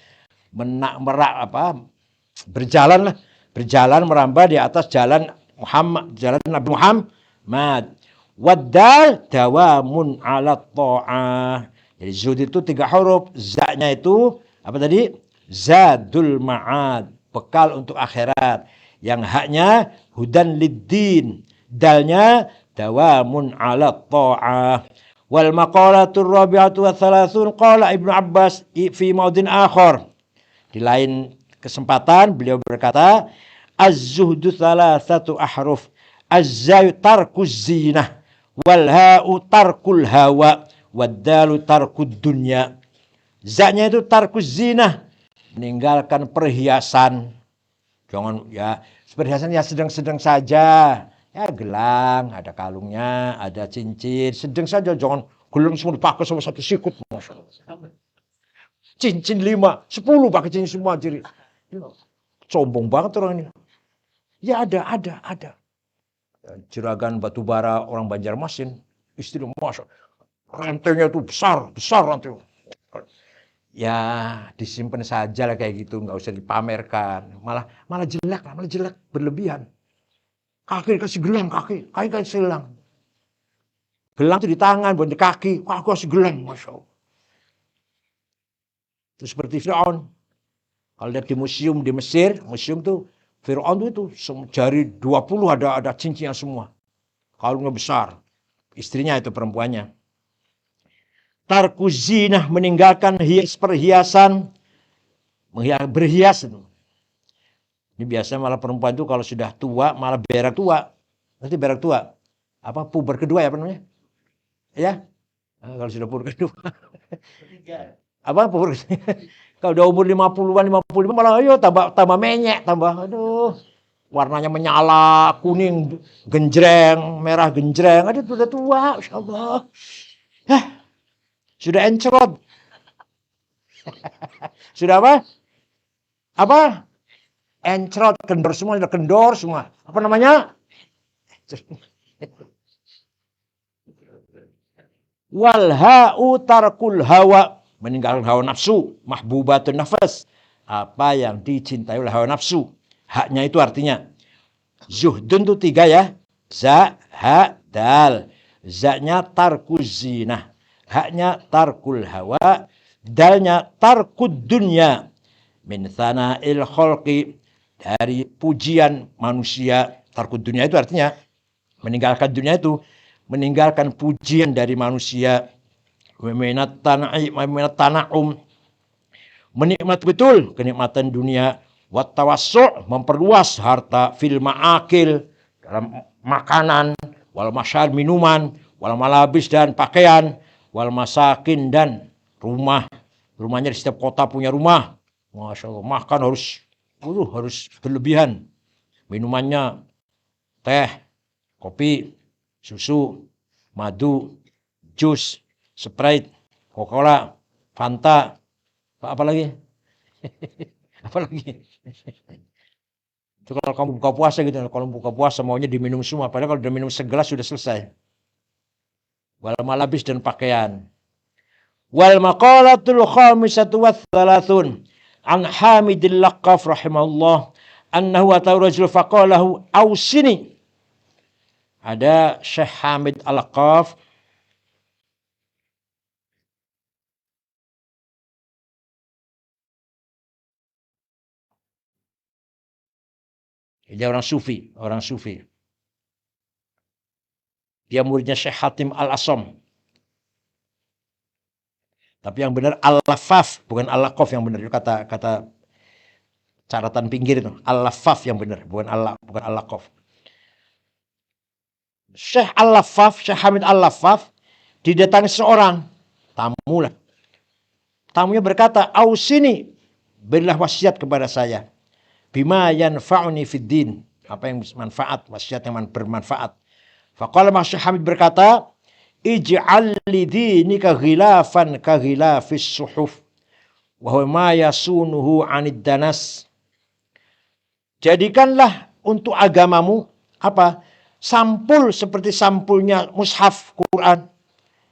berjalan merambah di atas jalan Muhammad, jalan Nabi Muhammad. Waddal dawamun ala ta'ah. Jadi zuhud itu 3 huruf. Za-nya itu apa tadi? Zadul ma'ad, bekal untuk akhirat. Yang haknya hudan lid-din. Dalnya dawamun ala ta'ah. Wal maqalatur rabi'atu wa thalathun qala Ibnu Abbas fi maudin akhar. Di lain kesempatan beliau berkata, az-zuhdu thalathatu ahruf. Az-zayu tarkuz zinah. Wal ha'u tarkul hawa, wad-dalu tarkud dunya. Zaknya itu tarkuz zinah, meninggalkan perhiasan. Jangan ya perhiasan ya sedang-sedang saja. Ya gelang, ada kalungnya, ada cincin, sedang saja. Jangan gelang semua dipakai sama satu sikut. Masya Allah. Cincin 5, 10 pakai cincin semua. Jadi sombong banget orang ini. Ya ada. Juragan batubara orang Banjarmasin, istri Masya, rantainya itu besar rantai. Ya disimpan saja lah kayak gitu, nggak usah dipamerkan. Malah jelek berlebihan. Kaki kasih gelang, kaki kasih gelang. Gelang itu di tangan, bukan di kaki. Kaki kasih gelang, Masya Allah. Itu seperti Fir'aun. Kalau lihat di museum di Mesir, museum tuh Fir'aun itu jari 20 ada cincinnya semua. Kalungnya besar. Istrinya itu perempuannya. Tarku zinah, meninggalkan perhiasan. Berhias itu. Ini biasa malah perempuan itu kalau sudah tua malah berak tua. Nanti berak tua. Apa puber kedua ya apa namanya? Ya. Kalau sudah puber kedua. Apa puber kedua? Kalau udah umur 50-an, 55 malah ayo tambah menyek, aduh. Warnanya menyala, kuning genjreng, merah genjreng. Aduh udah tua, insyaallah. Sudah encrot. Sudah apa? Apa? Encrot, kendor semua. Apa namanya? Wal ha'u tarkul hawa, meninggalkan hawa nafsu, mahbubatun nafas. Apa yang dicintai oleh hawa nafsu. Haknya itu artinya zuhdun itu 3 ya. Za, ha, dal. Za-nya tarkuz zinah. Haknya tarkul hawa, dalnya tarkud dunya. Min thana'il khalqi, dari pujian manusia. Tarkud dunya itu artinya meninggalkan dunia itu, meninggalkan pujian dari manusia. Meminat tana'um, menikmat betul kenikmatan dunia. Wat tawassu', memperluas harta. Fil ma'akil, dalam makanan. Wal masyar, minuman. Wal malabis, dan pakaian. Wal masakin, dan rumah. Rumahnya di setiap kota punya rumah. Masya Allah, makan harus berlebihan. Minumannya teh, kopi, susu, madu, jus, Sprite, Coca-Cola, Fanta, apa lagi? Apa lagi? Itu kalau kamu buka puasa gitu, kalau buka puasa maunya diminum semua, padahal kalau udah minum segelas sudah selesai. Wal malabis, dan pakaian. Wal maqalatul khamisatu wa thalathun an Hamidil Laqaf rahimahullah annahu atau rajul faqalahu ausini. Ada Syekh Hamid Al-Laqaf. Dia orang sufi. Dia muridnya Syekh Hatim Al-Asam. Tapi yang benar Al-Lafaf, bukan Al-Laqaf yang benar. Itu kata catatan pinggir itu. Al-Lafaf yang benar, bukan Al-Laqaf. Syekh Al-Lafaf, Syekh Hamid Al-Lafaf didatangi seorang tamu lah. Tamunya berkata, "Ausini, berilah wasiat kepada saya. Bima yanfa'uni fid din." Apa yang bermanfaat, wasiat yang bermanfaat. Faqala Syekh Hamid berkata, "Ij'al li dinika ghilafan ka ghilafis suhuf wa huwa ma yasunuhu 'anid danas." Jadikanlah untuk agamamu apa? Sampul seperti sampulnya mushaf Quran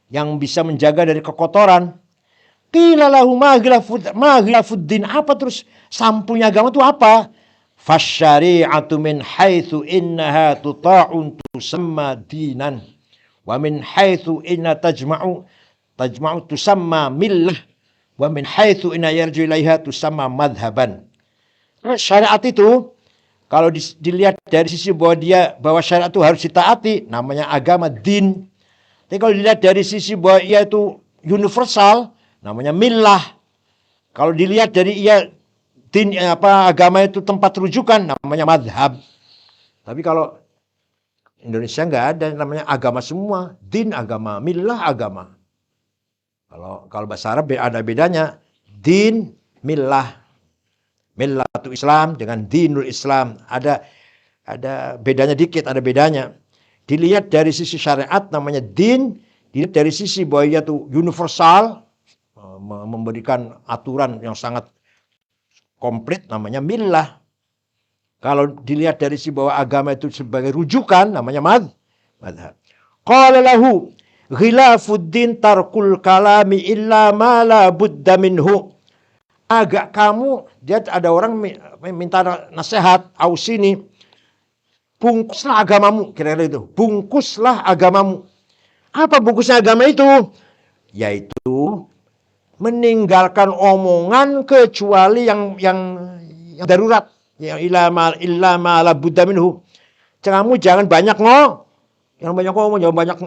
yang bisa menjaga dari kekotoran. Qila lahu ma ghilafuddin, apa terus sampulnya agama itu apa? Fasyari'atu min haitsu innaha tuta'un tusamma dinan wa min haitsu inna tajma'u tusamma millah wa min haitsu inna yarju ilaiha tusamma madhaban. Syariat itu kalau dilihat dari sisi bahwa syariat itu harus ditaati, namanya agama, din. Tapi kalau dilihat dari sisi bahwa ia itu universal, namanya millah. Kalau dilihat dari din agama itu tempat rujukan, namanya madhab. Tapi kalau Indonesia nggak ada namanya agama semua, din agama, millah agama. Kalau bahasa Arab ada bedanya, din, millah. Millatu Islam dengan dinul Islam. Ada bedanya dikit, ada bedanya. Dilihat dari sisi syariat namanya din, dilihat dari sisi bahwa ia itu universal, memberikan aturan yang sangat komplit namanya millah. Kalau dilihat dari sisi bahwa agama itu sebagai rujukan namanya madhab. Qala lahu ghilafuddin tarkul kalami illa ma la budda minhu. Agak kamu, dia ada orang minta nasihat, ausini, bungkuslah agamamu, kira-kira itu. Bungkuslah agamamu. Apa bungkusnya agama itu? Yaitu meninggalkan omongan kecuali yang darurat, yang illa ma la budda minhu. Kamu jangan banyak yang banyak ngomong, jangan banyak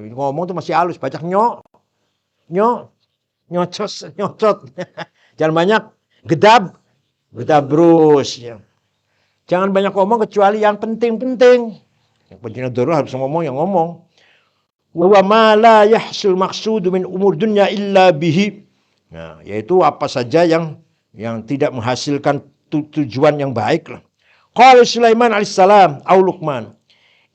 ngomong itu masih halus, banyak nyocot. Jangan banyak gedab terus. Ya. Jangan banyak ngomong kecuali yang penting-penting. Yang pentingnya dulu harus ngomong. Wa ma la yahsul maqsudu min umur dunya illa bihi. Nah, yaitu apa saja yang tidak menghasilkan tujuan yang baik lah. Qala Sulaiman alaihissalam au Luqman,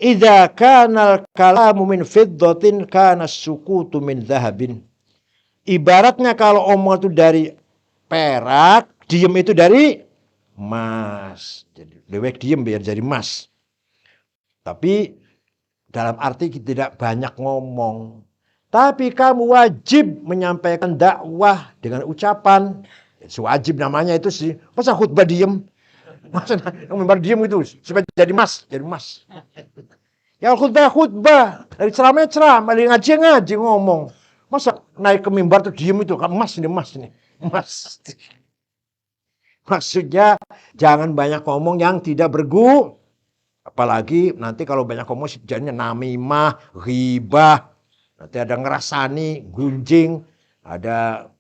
"Idza kana al-kalamu min fiddatin kana as-sukutu min dhahabin." Ibaratnya kalau omong itu dari perak, diem itu dari emas. Jadi lebih diem biar jadi emas. Tapi dalam arti tidak banyak ngomong. Tapi kamu wajib menyampaikan dakwah dengan ucapan. Wajib namanya itu sih. Masa khutbah diem? Masa mimbar diem itu supaya jadi emas. Ya khutbah. Dari ceramah, dari ngaji ngomong. Masa naik ke mimbar tuh diem itu, emas ini. Maksudnya jangan banyak ngomong yang tidak berguna. Apalagi nanti kalau banyak ngomong jadinya namimah, ghibah. Nanti ada ngerasani, gunjing, ada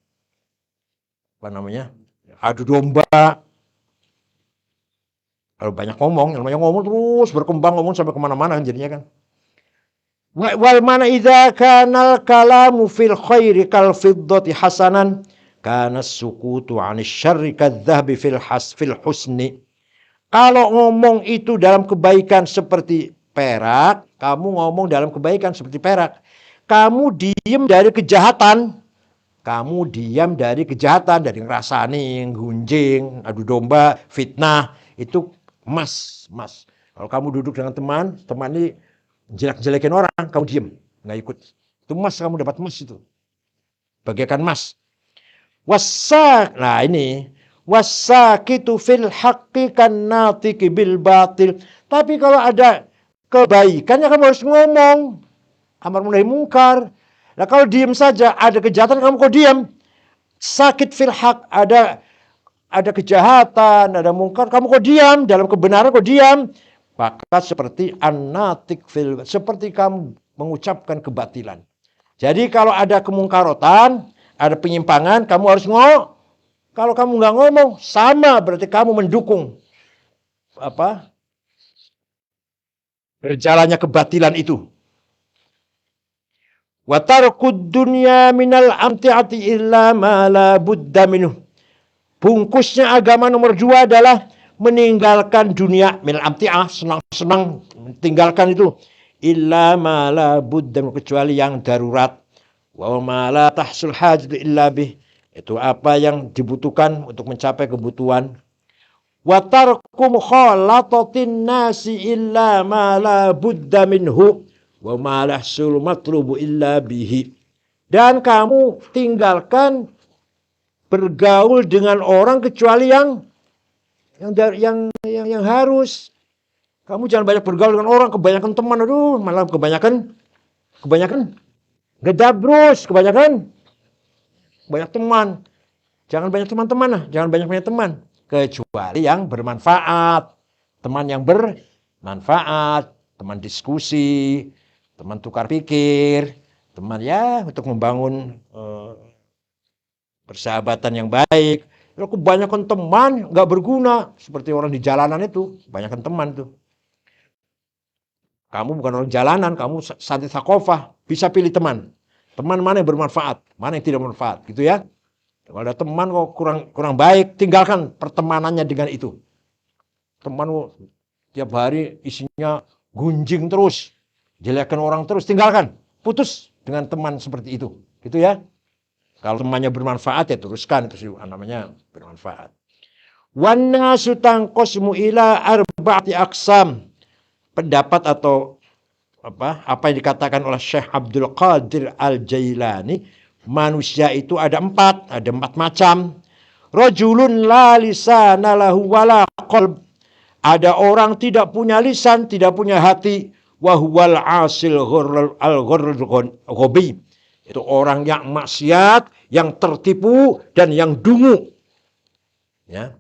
adu domba. Kalau banyak ngomong terus berkembang ngomong sampai kemana-mana kan jadinya kan. Wal mana idza kanal kalamu fil khairi kal fiddati hasanan kana sukutu 'anil syarri kadzahabi fil husni. Kalau ngomong itu dalam kebaikan seperti perak, kamu ngomong dalam kebaikan seperti perak. Kamu diam dari kejahatan. Dari ngerasani, gunjing, adu domba, fitnah, itu emas. Kalau kamu duduk dengan teman ini jelek-jelekin orang, kamu diam, nggak ikut. Itu emas, kamu dapat emas itu. Bagaikan emas. Wasakitu fil haqqi kan natiki bil batil. Tapi kalau ada kebaikannya kamu harus ngomong. Amar nahi mungkar. Nah kalau diam saja, ada kejahatan kamu kok diam. Sakit fil haq, ada kejahatan, ada mungkar, kamu kok diam. Dalam kebenaran kok diam. Maka seperti an-natik fil, seperti kamu mengucapkan kebatilan. Jadi kalau ada kemungkarotan, ada penyimpangan, kamu harus ngomong. Kalau kamu nggak ngomong, sama berarti kamu mendukung berjalannya kebatilan itu. Wa tarkud dunya minal amti'ati illa ma la budda minhu. Bungkusnya agama nomor 2 adalah meninggalkan dunia minal amti'ah, senang-senang tinggalkan itu illa ma la budda minhu, kecuali yang darurat. Wa ma la tahsul hajatu illa bih. Itu apa yang dibutuhkan untuk mencapai kebutuhan. Wa tarkum khalatatin nasi illa ma la budda minhu wa ma lahsul matlubu illa bihi. Dan kamu tinggalkan bergaul dengan orang kecuali yang harus. Kamu jangan banyak bergaul dengan orang, kebanyakan teman, malah kebanyakan gedabrus, kebanyakan banyak teman. Jangan banyak teman. Kecuali yang bermanfaat. Teman yang bermanfaat. Teman diskusi. Teman tukar pikir. Teman untuk membangun persahabatan yang baik. Kalau kebanyakan teman gak berguna. Seperti orang di jalanan itu. Kebanyakan teman tuh. Kamu bukan orang jalanan. Kamu santri sakofah. Bisa pilih teman. Teman mana yang bermanfaat. Mana yang tidak bermanfaat. Gitu ya. Kalau ada teman kok kurang baik, tinggalkan pertemanannya dengan itu. Teman tiap hari isinya gunjing terus, jelekan orang terus, tinggalkan. Putus dengan teman seperti itu. Gitu ya. Kalau temannya bermanfaat ya teruskan, itu namanya bermanfaat. Wan nasu tanqasmu ila arba'ati aqsam. Pendapat atau apa yang dikatakan oleh Syekh Abdul Qadir Al-Jailani, manusia itu ada empat macam. Rajulun la lisana lahu wala qalb. Ada orang tidak punya lisan, tidak punya hati. Wahwal asil al-ghobi. Itu orang yang maksiat, yang tertipu, dan yang dungu. Ya.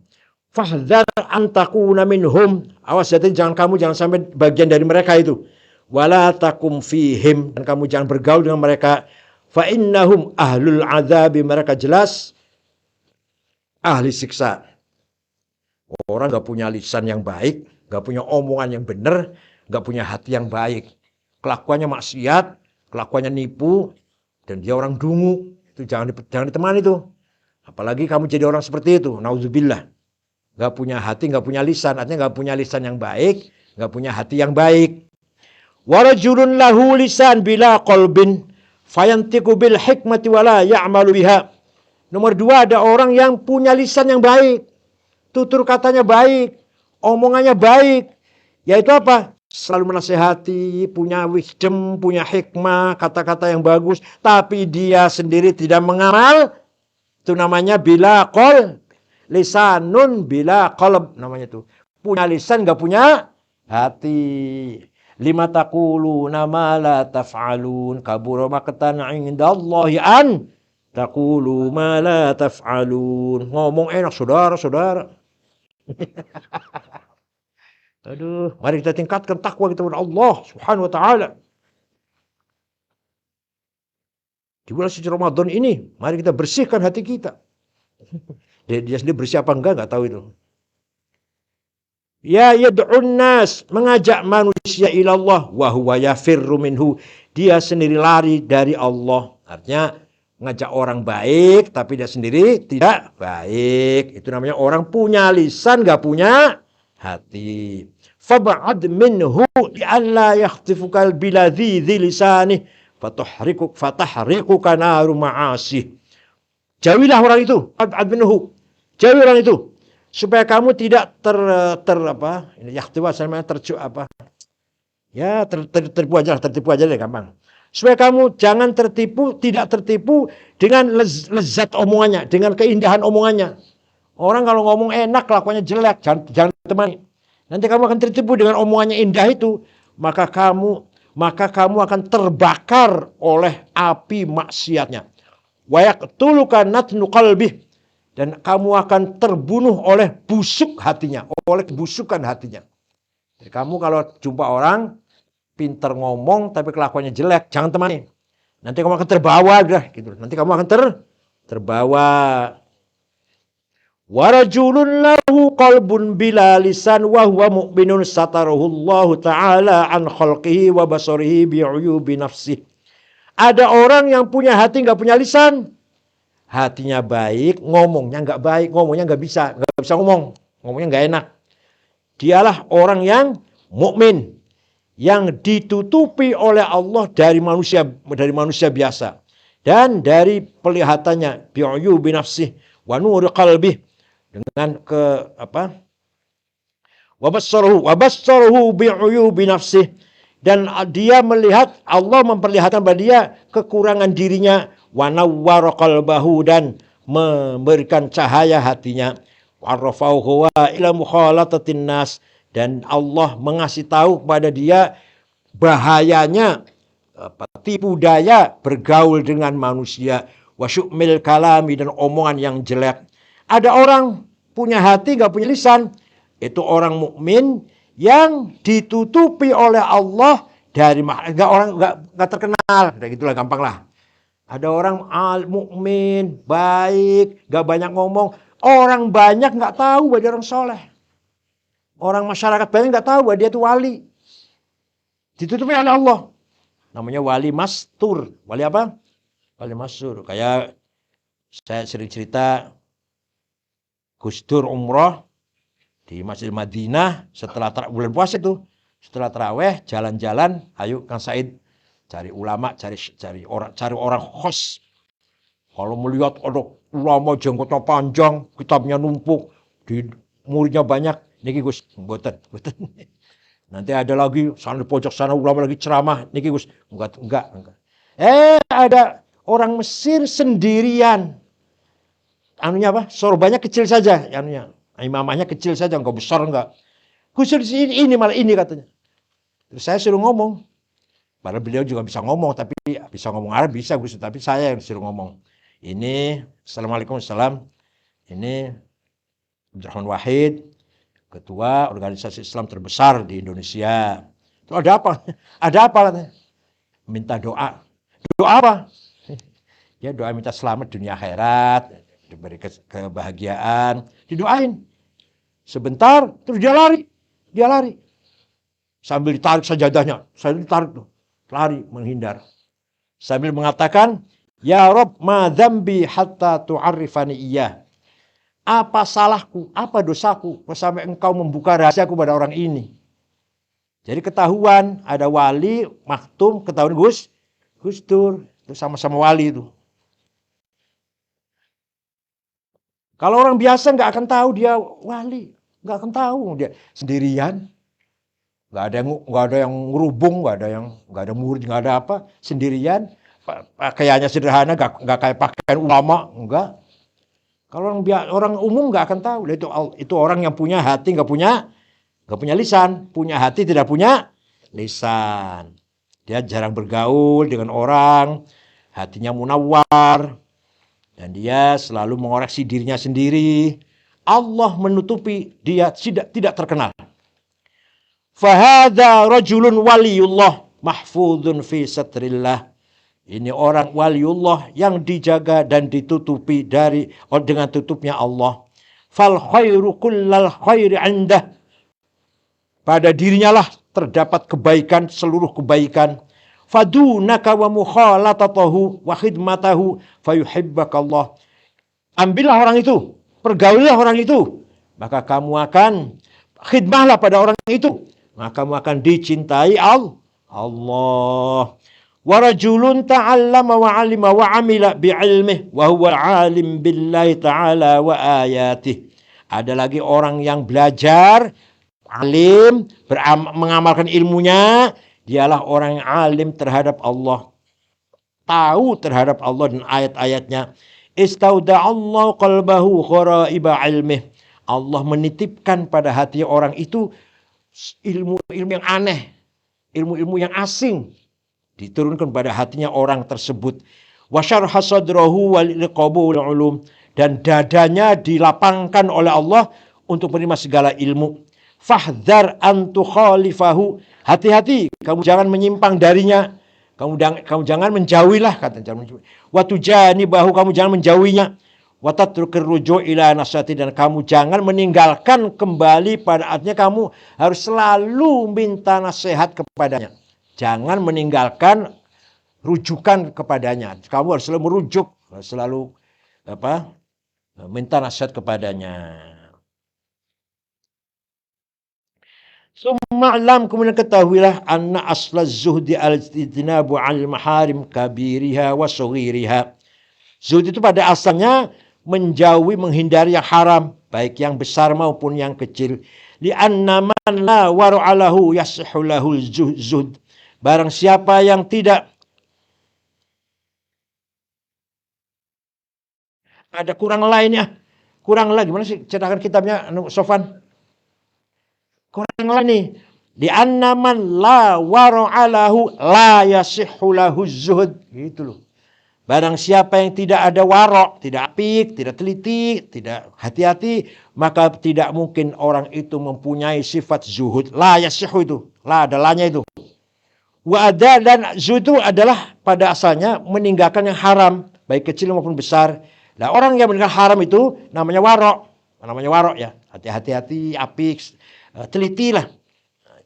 Fahdhar antakuna minhum. Awas hati, jangan sampai bagian dari mereka itu. Wala takum fihim. Dan kamu jangan bergaul dengan mereka. Fa innahum ahlul adzabi. Mereka jelas ahli siksa. Orang gak punya lisan yang baik, gak punya omongan yang benar, gak punya hati yang baik. Kelakuannya maksiat, kelakuannya nipu, dan dia orang dungu. Itu jangan ditemani itu. Apalagi kamu jadi orang seperti itu. Nauzubillah. Gak punya hati, gak punya lisan. Artinya gak punya lisan yang baik, gak punya hati yang baik. Warajulun lahu lisan bila qalbin fayantiku bil hikmati wala ya'malu biha. Nomor 2, ada orang yang punya lisan yang baik. Tutur katanya baik, omongannya baik. Yaitu apa? Selalu menasehati, punya wisdom, punya hikmah, kata-kata yang bagus. Tapi dia sendiri tidak mengamal. Itu namanya bila qol. Lisanun bila qalb namanya itu. Punya lisan gak punya hati. Lima taquluna ma la taf'alun. Kabura maqtan 'indallahi an taqulu ma la taf'alun. Ngomong enak saudara-saudara. Aduh, mari kita tingkatkan takwa kita kepada Allah Subhanahu wa taala. Di bulan suci Ramadan ini, mari kita bersihkan hati kita. Dia sendiri bersih apa enggak tahu itu. Ya yad'un nas, mengajak manusia ila Allah wa huwa yafirru minhu. Dia sendiri lari dari Allah. Artinya ngajak orang baik tapi dia sendiri tidak baik. Itu namanya orang punya lisan gak punya hati. Fab'ad minhu li'alla yakhtifukal biladhi lisanih fatahriquka naru ma'asih. Jauhilah orang itu. Fab'ad minhu. Jauhi orang itu. Supaya kamu tidak tertipu aja deh gampang. Supaya kamu jangan tidak tertipu dengan lezat omongannya, dengan keindahan omongannya. Orang kalau ngomong enak, kelakuannya jelek, jangan temani. Nanti kamu akan tertipu dengan omongannya indah itu, maka kamu akan terbakar oleh api maksiatnya. Wa yaqtuluka natnu qalbih, dan kamu akan terbunuh oleh busuk hatinya, oleh kebusukan hatinya. Jadi kamu kalau jumpa orang pintar ngomong tapi kelakuannya jelek, jangan temani. Nanti kamu akan terbawa gitu. Nanti kamu akan terbawa. Warajulun lahu qalbun bila lisan wa huwa mu'minun satarahullahu ta'ala an khalqihi wa basarihi bi'uyubi nafsih. Ada orang yang punya hati gak punya lisan. Hatinya baik, ngomongnya gak baik, ngomongnya gak bisa ngomong, ngomongnya gak enak. Dialah orang yang mukmin, yang ditutupi oleh Allah dari manusia biasa dan dari pelihatannya bi'uyubi nafsih wa nuri qalbih, dengan wabassarahu bi'uyubi nafsih, dan dia melihat, Allah memperlihatkan pada dia kekurangan dirinya, wa nawwara qalbahu, dan memberikan cahaya hatinya, wa rafa'uhu ila mukhalatatin nas, dan Allah mengasih tahu kepada dia bahayanya tipu daya bergaul dengan manusia, wa syu'mil kalami, dan omongan yang jelek. Ada orang punya hati gak punya lisan, itu orang mukmin yang ditutupi oleh Allah dari gak terkenal, kayak gitulah, gampang lah. Ada orang mukmin baik, gak banyak ngomong, orang banyak gak tahu bahwa dia orang soleh. Orang masyarakat banyak gak tahu bahwa dia itu wali. Ditutupi oleh Allah. Namanya wali mastur. Wali apa? Wali mastur. Kayak Saya sering cerita Gus Dur umroh di Masjid Madinah setelah bulan puasa itu. Setelah taraweh jalan-jalan, ayo Kang Said cari ulama, cari orang khos. Kalau melihat ada ulama jenggotnya panjang, kitabnya numpuk, di muridnya banyak, niki Gus, mboten. Nanti ada lagi sana di pojok sana ulama lagi ceramah, niki Gus, enggak. Ada orang Mesir sendirian. Anunya apa? Sorbannya kecil saja, anunya. Imamahnya kecil saja, enggak besar enggak. Khusus ini malah ini katanya. Terus saya suruh ngomong. Padahal beliau juga bisa ngomong, tapi bisa ngomong Arab bisa Gus, tapi saya yang suruh ngomong. Ini Assalamualaikum salam. Ini Abdurrahman Wahid, ketua organisasi Islam terbesar di Indonesia. Itu ada apa? Ada apa katanya? Minta doa. Doa apa? Ya doa minta selamat dunia akhirat, diberi kebahagiaan, didoain. Sebentar, terus dia lari. Sambil ditarik sajadahnya, lari menghindar. Sambil mengatakan, Ya Rob, ma dzambi hatta tu'arrifani iyah. Apa salahku, apa dosaku, sampai engkau membuka rahasiaku pada orang ini. Jadi ketahuan, ada wali, maktum, ketahuan Gus Dur, itu sama-sama wali itu. Kalau orang biasa nggak akan tahu dia wali, nggak akan tahu dia sendirian, nggak ada yang ngerubung, nggak ada murid, nggak ada apa, sendirian, pakaiannya sederhana, nggak kayak pakaian ulama, enggak. Kalau orang umum nggak akan tahu, itu orang yang punya hati nggak punya lisan, punya hati tidak punya lisan. Dia jarang bergaul dengan orang, hatinya munawwar. Dan dia selalu mengoreksi dirinya sendiri. Allah menutupi dia tidak terkenal. Fahadha rajulun waliyullah mahfudun fi satrillah. Ini orang waliullah yang dijaga dan ditutupi dengan tutupnya Allah. Fal khairu kullal khairi indah. Pada dirinya lah terdapat kebaikan, seluruh kebaikan. Fadunaka wa mukhalatatahu wa khidmatahu fayuhibbakallah. Ambillah orang itu, pergaulilah orang itu, maka kamu akan khidmahlah pada orang itu, maka kamu akan dicintai Allah. Wa rajulun ta'allama wa 'alima wa 'amila bi'ilmihi wa huwa 'alim billahi ta'ala wa ayatihi. Ada lagi orang yang belajar, alim, mengamalkan ilmunya, dialah orang yang alim terhadap Allah, tahu terhadap Allah dan ayat-ayatnya. Istauda'allahu qalbahu khara'iba ilmih. Allah menitipkan pada hati orang itu ilmu-ilmu yang aneh, ilmu-ilmu yang asing, diturunkan pada hatinya orang tersebut. Wa syarha sadrahu wa liqabul ulum, dan dadanya dilapangkan oleh Allah untuk menerima segala ilmu. Fahdhar an tukhalifahu, hati-hati kamu jangan menyimpang darinya, kamu jangan menjauhilah, kata jangan menjauhi. Wa tujanibahu, kamu jangan menjauhinya. Wa tatrukir ruju' ila nasihati, dan kamu jangan meninggalkan kembali pada artinya kamu harus selalu minta nasihat kepadanya. Jangan meninggalkan rujukan kepadanya. Kamu harus selalu merujuk, selalu minta nasihat kepadanya. Summa'lam, kemudian ketahuilah anna aslaz zuhdi al-istinabu al-maharim kabiriha wa saghiriha. Zuhud itu pada asalnya menjauhi, menghindari yang haram, baik yang besar maupun yang kecil. Li'anna man la wara'alahu yasihhu lahul zuhd. Barang siapa yang tidak ada kurang lainnya, kurang lagi, gimana sih cetakan kitabnya Sofan? Kurang lain nih. Di annaman la wara'alahu la yasihhu lahu zuhud. Gitu loh. Barang siapa yang tidak ada warok, tidak apik, tidak teliti, tidak hati-hati, maka tidak mungkin orang itu mempunyai sifat zuhud. La yasihhu itu. La ada lanya itu. Wa ada, dan zuhud itu adalah pada asalnya meninggalkan yang haram, baik kecil maupun besar. Nah, orang yang meninggalkan haram itu namanya warok. Namanya warok ya. Hati-hati, apik, telitilah.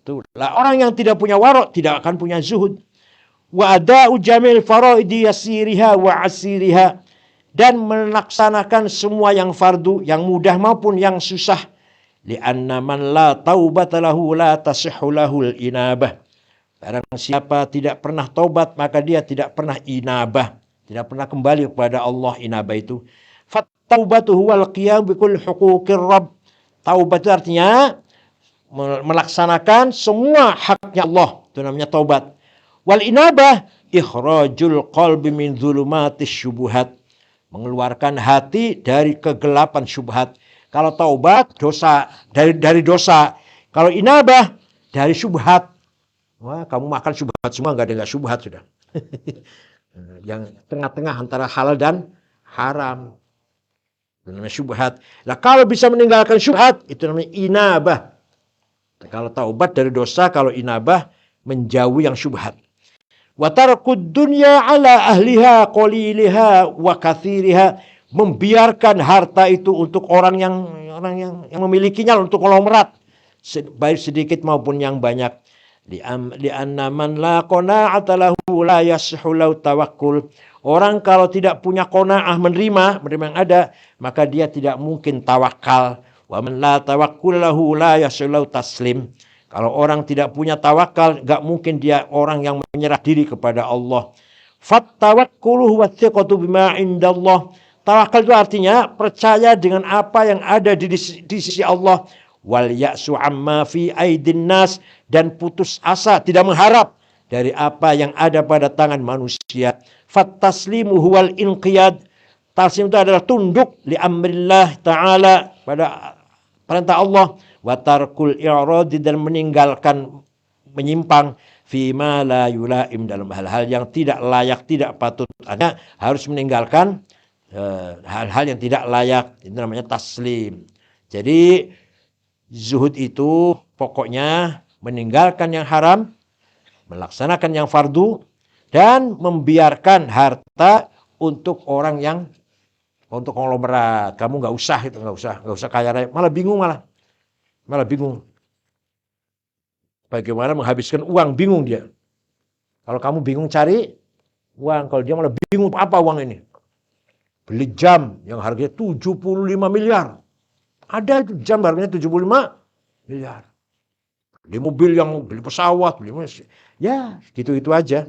Itulah orang yang tidak punya warok tidak akan punya zuhud. Wa ada'u jamil faraidi yasiriha wa asiriha, dan melaksanakan semua yang fardu, yang mudah maupun yang susah. Li'anna man la taubata lahu la tasihhu lahul inabah. Barang siapa tidak pernah taubat, maka dia tidak pernah inabah, tidak pernah kembali kepada Allah. Inabah itu fattaubatu huwal qiyam bikul huquqir rabb. Taubat itu artinya melaksanakan semua haknya Allah, itu namanya taubat. Wal inabah ikhrajul qalbi min dzulumatis syubuhat, mengeluarkan hati dari kegelapan syubhat. Kalau taubat dosa dari dosa, kalau inabah dari syubhat. Wah, kamu makan syubhat semua, nggak ada syubhat sudah. Yang tengah-tengah antara halal dan haram, itu namanya syubhat. Nah, kalau bisa meninggalkan syubhat, itu namanya inabah. Kalau taubat dari dosa, kalau inabah menjauhi yang syubhat. Wa tarkud dunya ala ahliha qaliliha wa katsiriha, membiarkan harta itu untuk orang yang memilikinya, untuk konglomerat, baik sedikit maupun yang banyak. Li'anna man la qana'ata lahu la yasihhu lahu tawakkul. Orang kalau tidak punya qanaah, menerima yang ada, maka dia tidak mungkin tawakal. Wa man la tawakkul lahu la yasihhu lahu taslim. Kalau orang tidak punya tawakal, gak mungkin dia orang yang menyerah diri kepada Allah. Fattawakkulu huwa thiqatu bima indallah. Tawakal itu artinya percaya dengan apa yang ada di sisi Allah. Wal ya'su amma fi aidin nas, dan putus asa, tidak mengharap dari apa yang ada pada tangan manusia. Fattaslimu huwal inqiyad. Taslim itu adalah tunduk li amrillah ta'ala, pada perintah Allah. Wa tarkul i'radi, dan meninggalkan menyimpang fima la yulaim, dalam hal-hal yang tidak layak, tidak patut. Artinya harus meninggalkan hal-hal yang tidak layak. Itu namanya taslim. Jadi zuhud itu pokoknya meninggalkan yang haram, melaksanakan yang fardu, dan membiarkan harta untuk orang yang untuk konglomerat. Kamu nggak usah itu, nggak usah kaya raya, malah bingung. Bagaimana menghabiskan uang, bingung dia. Kalau kamu bingung cari uang, kalau dia malah bingung apa uang ini. Beli jam yang harganya 75 miliar. Ada itu jam harganya 75 miliar. Beli mobil, beli pesawat, ya gitu-gitu aja.